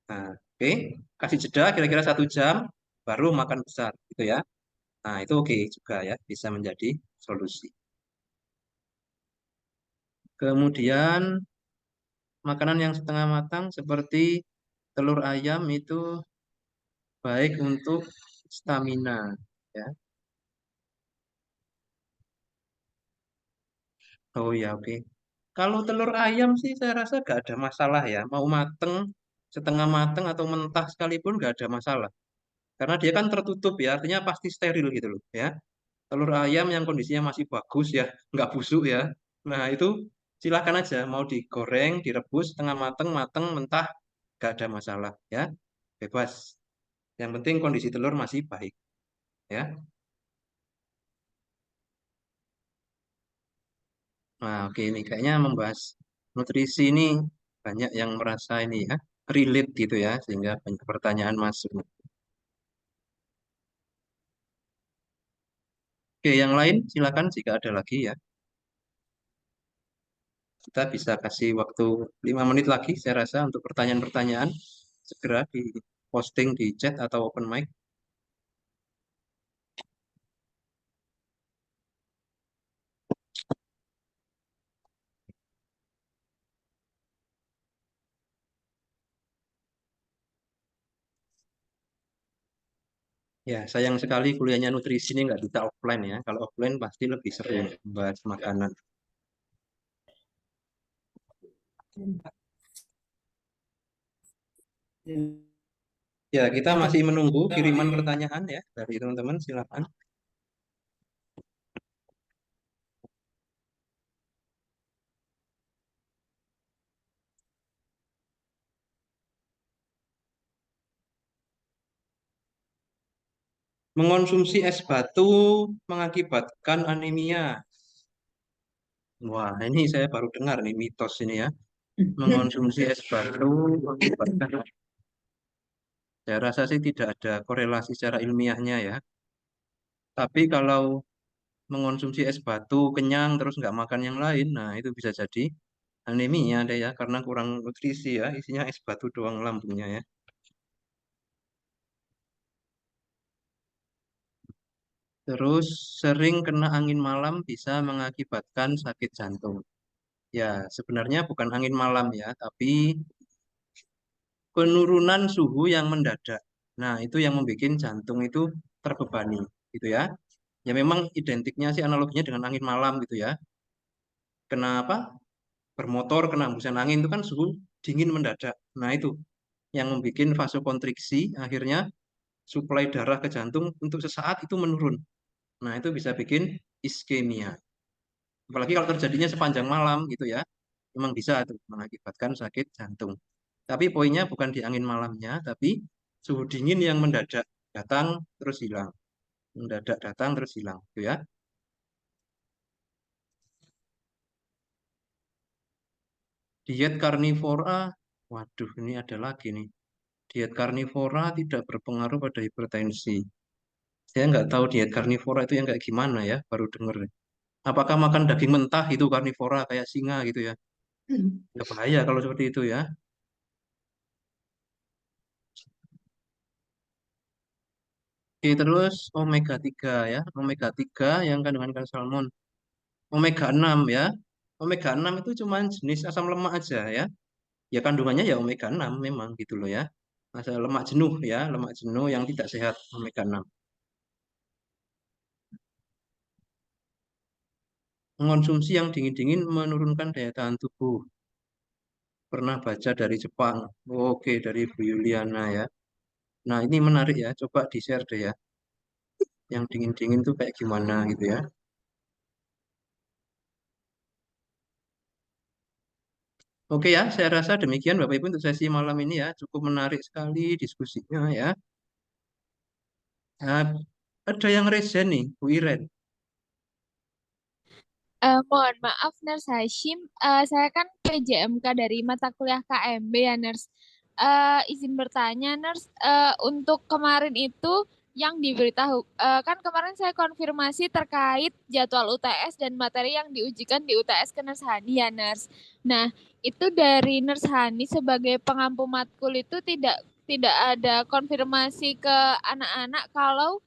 Nah, oke, kasih jeda kira-kira 1 jam, baru makan besar gitu ya. Nah, itu oke juga ya, bisa menjadi solusi. Kemudian makanan yang setengah matang seperti telur ayam itu baik untuk stamina ya. Oh ya, oke. Kalau telur ayam sih saya rasa gak ada masalah ya. Mau mateng, setengah mateng atau mentah sekalipun gak ada masalah. Karena dia kan tertutup ya, artinya pasti steril gitu loh ya. Telur ayam yang kondisinya masih bagus ya, nggak busuk ya. Nah itu silakan aja, mau digoreng, direbus, setengah mateng, mateng, mentah, gak ada masalah ya. Bebas. Yang penting kondisi telur masih baik ya. Nah, oke ini kayaknya membahas nutrisi ini banyak yang merasa ini ya, relate gitu ya, sehingga banyak pertanyaan masuk. Oke, yang lain silakan jika ada lagi ya. Kita bisa kasih waktu 5 menit lagi saya rasa untuk pertanyaan-pertanyaan. Segera di posting di chat atau open mic. Ya, sayang sekali kuliahnya nutrisi ini nggak bisa offline ya. Kalau offline pasti lebih seru bahas makanan. Ya, kita masih menunggu kiriman pertanyaan ya dari teman-teman. Silakan. Mengonsumsi es batu mengakibatkan anemia. Wah, ini saya baru dengar nih mitos ini ya. Mengonsumsi es batu mengakibatkan. Saya rasa sih tidak ada korelasi secara ilmiahnya ya. Tapi kalau mengonsumsi es batu kenyang terus nggak makan yang lain, nah itu bisa jadi anemia deh ya karena kurang nutrisi ya, isinya es batu doang lambungnya ya. Terus sering kena angin malam bisa mengakibatkan sakit jantung. Ya, sebenarnya bukan angin malam ya, tapi penurunan suhu yang mendadak. Nah, itu yang membuat jantung itu terbebani, gitu ya. Ya memang identiknya sih analoginya dengan angin malam gitu ya. Kenapa? Bermotor kena hembusan angin itu kan suhu dingin mendadak. Nah, itu yang membuat vasokonstriksi, akhirnya suplai darah ke jantung untuk sesaat itu menurun. Nah, itu bisa bikin iskemia. Apalagi kalau terjadinya sepanjang malam gitu ya, memang bisa tuh mengakibatkan sakit jantung. Tapi poinnya bukan di angin malamnya, tapi suhu dingin yang mendadak datang terus hilang. Mendadak datang terus hilang, gitu ya. Diet karnivora, waduh ini ada lagi nih. Diet karnivora tidak berpengaruh pada hipertensi. Saya nggak tahu diet karnivora itu yang kayak gimana ya, baru denger. Apakah makan daging mentah itu karnivora kayak singa gitu ya? Ya bahaya kalau seperti itu ya. Oke, terus omega 3 ya. Omega 3 yang kandungan salmon. Omega 6 ya. Omega 6 itu cuma jenis asam lemak aja ya. Ya kandungannya ya omega 6 memang gitu loh ya. Asam lemak jenuh ya, lemak jenuh yang tidak sehat omega 6. Mengonsumsi yang dingin-dingin menurunkan daya tahan tubuh. Pernah baca dari Jepang. Oke, dari Bu Yuliana ya. Nah, ini menarik ya. Coba di-share deh ya. Yang dingin-dingin tuh kayak gimana gitu ya. Oke ya, saya rasa demikian Bapak Ibu untuk sesi malam ini ya. Cukup menarik sekali diskusinya ya. Nah, ada yang resen nih, Bu Iren. Mohon maaf, Nurse Hashim. Saya kan PJMK dari mata kuliah KMB ya, Nurse. Izin bertanya, Nurse. Untuk kemarin itu yang diberitahu. Kan kemarin saya konfirmasi terkait jadwal UTS dan materi yang diujikan di UTS ke Nurse Hani ya, Nurse. Nah, itu dari Nurse Hani sebagai pengampu matkul itu tidak ada konfirmasi ke anak-anak kalau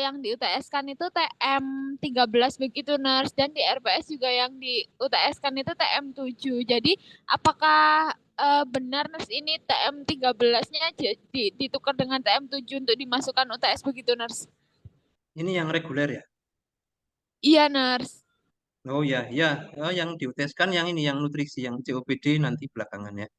yang di UTS kan itu TM 13 begitu, Nurse, dan di RPS juga yang di UTS kan itu TM 7. Jadi apakah benar, Nurse, ini TM 13-nya ditukar dengan TM 7 untuk dimasukkan UTS begitu, Nurse? Ini yang reguler ya? Iya, Nurse. Oh ya, ya, yang diuteskan yang ini, yang nutrisi, yang COPD nanti belakangan ya.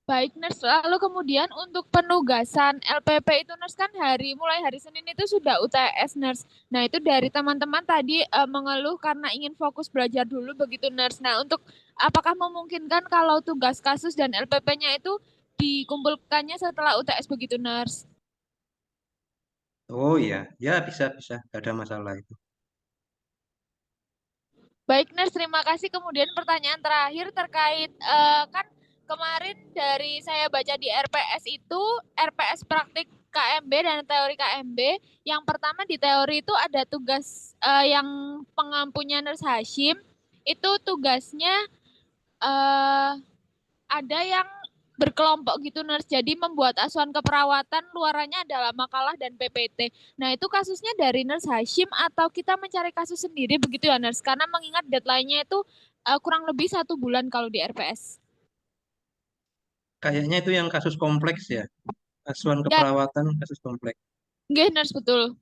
Baik, Nurse. Lalu kemudian untuk penugasan LPP itu, Nurse, kan mulai hari Senin itu sudah UTS, Nurse. Nah, itu dari teman-teman tadi mengeluh karena ingin fokus belajar dulu begitu, Nurse. Nah, untuk apakah memungkinkan kalau tugas kasus dan LPP-nya itu dikumpulkannya setelah UTS begitu, Nurse? Oh iya, ya bisa, nggak ada masalah itu. Baik, Nurse, terima kasih. Kemudian pertanyaan terakhir terkait kan kemarin dari saya baca di RPS itu RPS praktik KMB dan teori KMB. Yang pertama di teori itu ada tugas yang pengampunya Nurse Hashim. Itu tugasnya ada yang berkelompok gitu, Nurse. Jadi membuat asuhan keperawatan, luarannya adalah makalah dan PPT. Nah, itu kasusnya dari Nurse Hashim atau kita mencari kasus sendiri begitu ya, Nurse? Karena mengingat deadline-nya itu kurang lebih 1 bulan kalau di RPS. Kayaknya itu yang kasus kompleks ya. Asuhan Ya, keperawatan kasus kompleks. nggih, Nurse, betul.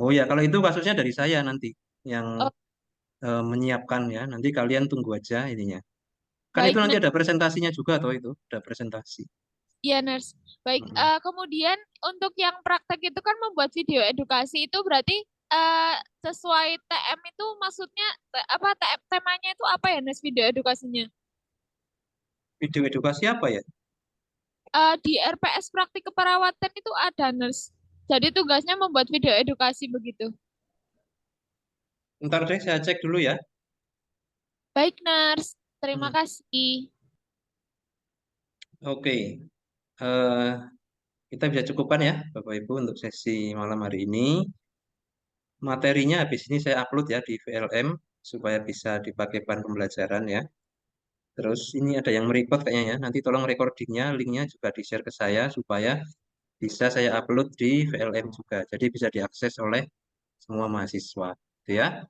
Oh ya, kalau itu kasusnya dari saya nanti yang Oh, menyiapkan ya. Nanti kalian tunggu aja ininya. Kan itu baik, nanti Nurse. ada presentasinya juga toh itu, ada presentasi. Iya, Nurse. Baik, Mm-mm. kemudian untuk yang praktek itu kan membuat video edukasi itu berarti sesuai TM itu maksudnya apa temanya itu apa ya, Nurse, video edukasinya? Video edukasi apa ya? Di RPS praktik keperawatan itu ada, Nurse. Jadi tugasnya membuat video edukasi begitu. Ntar deh saya cek dulu ya. Baik, Nurse. Terima Hmm. kasih. Oke, Eh, kita bisa cukupkan ya Bapak Ibu untuk sesi malam hari ini. Materinya habis ini saya upload ya di VLM supaya bisa dipakai bahan pembelajaran ya. Terus ini ada yang merecord kayaknya ya. Nanti tolong recordingnya, linknya juga di-share ke saya supaya bisa saya upload di VLM juga. Jadi bisa diakses oleh semua mahasiswa. Gitu ya.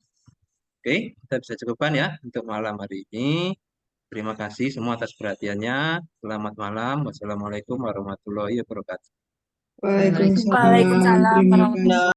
Oke, kita bisa cukupkan ya untuk malam hari ini. Terima kasih semua atas perhatiannya. Selamat malam. Wassalamualaikum warahmatullahi wabarakatuh. Waalaikumsalam. Waalaikumsalam Terima warahmatullahi kasih.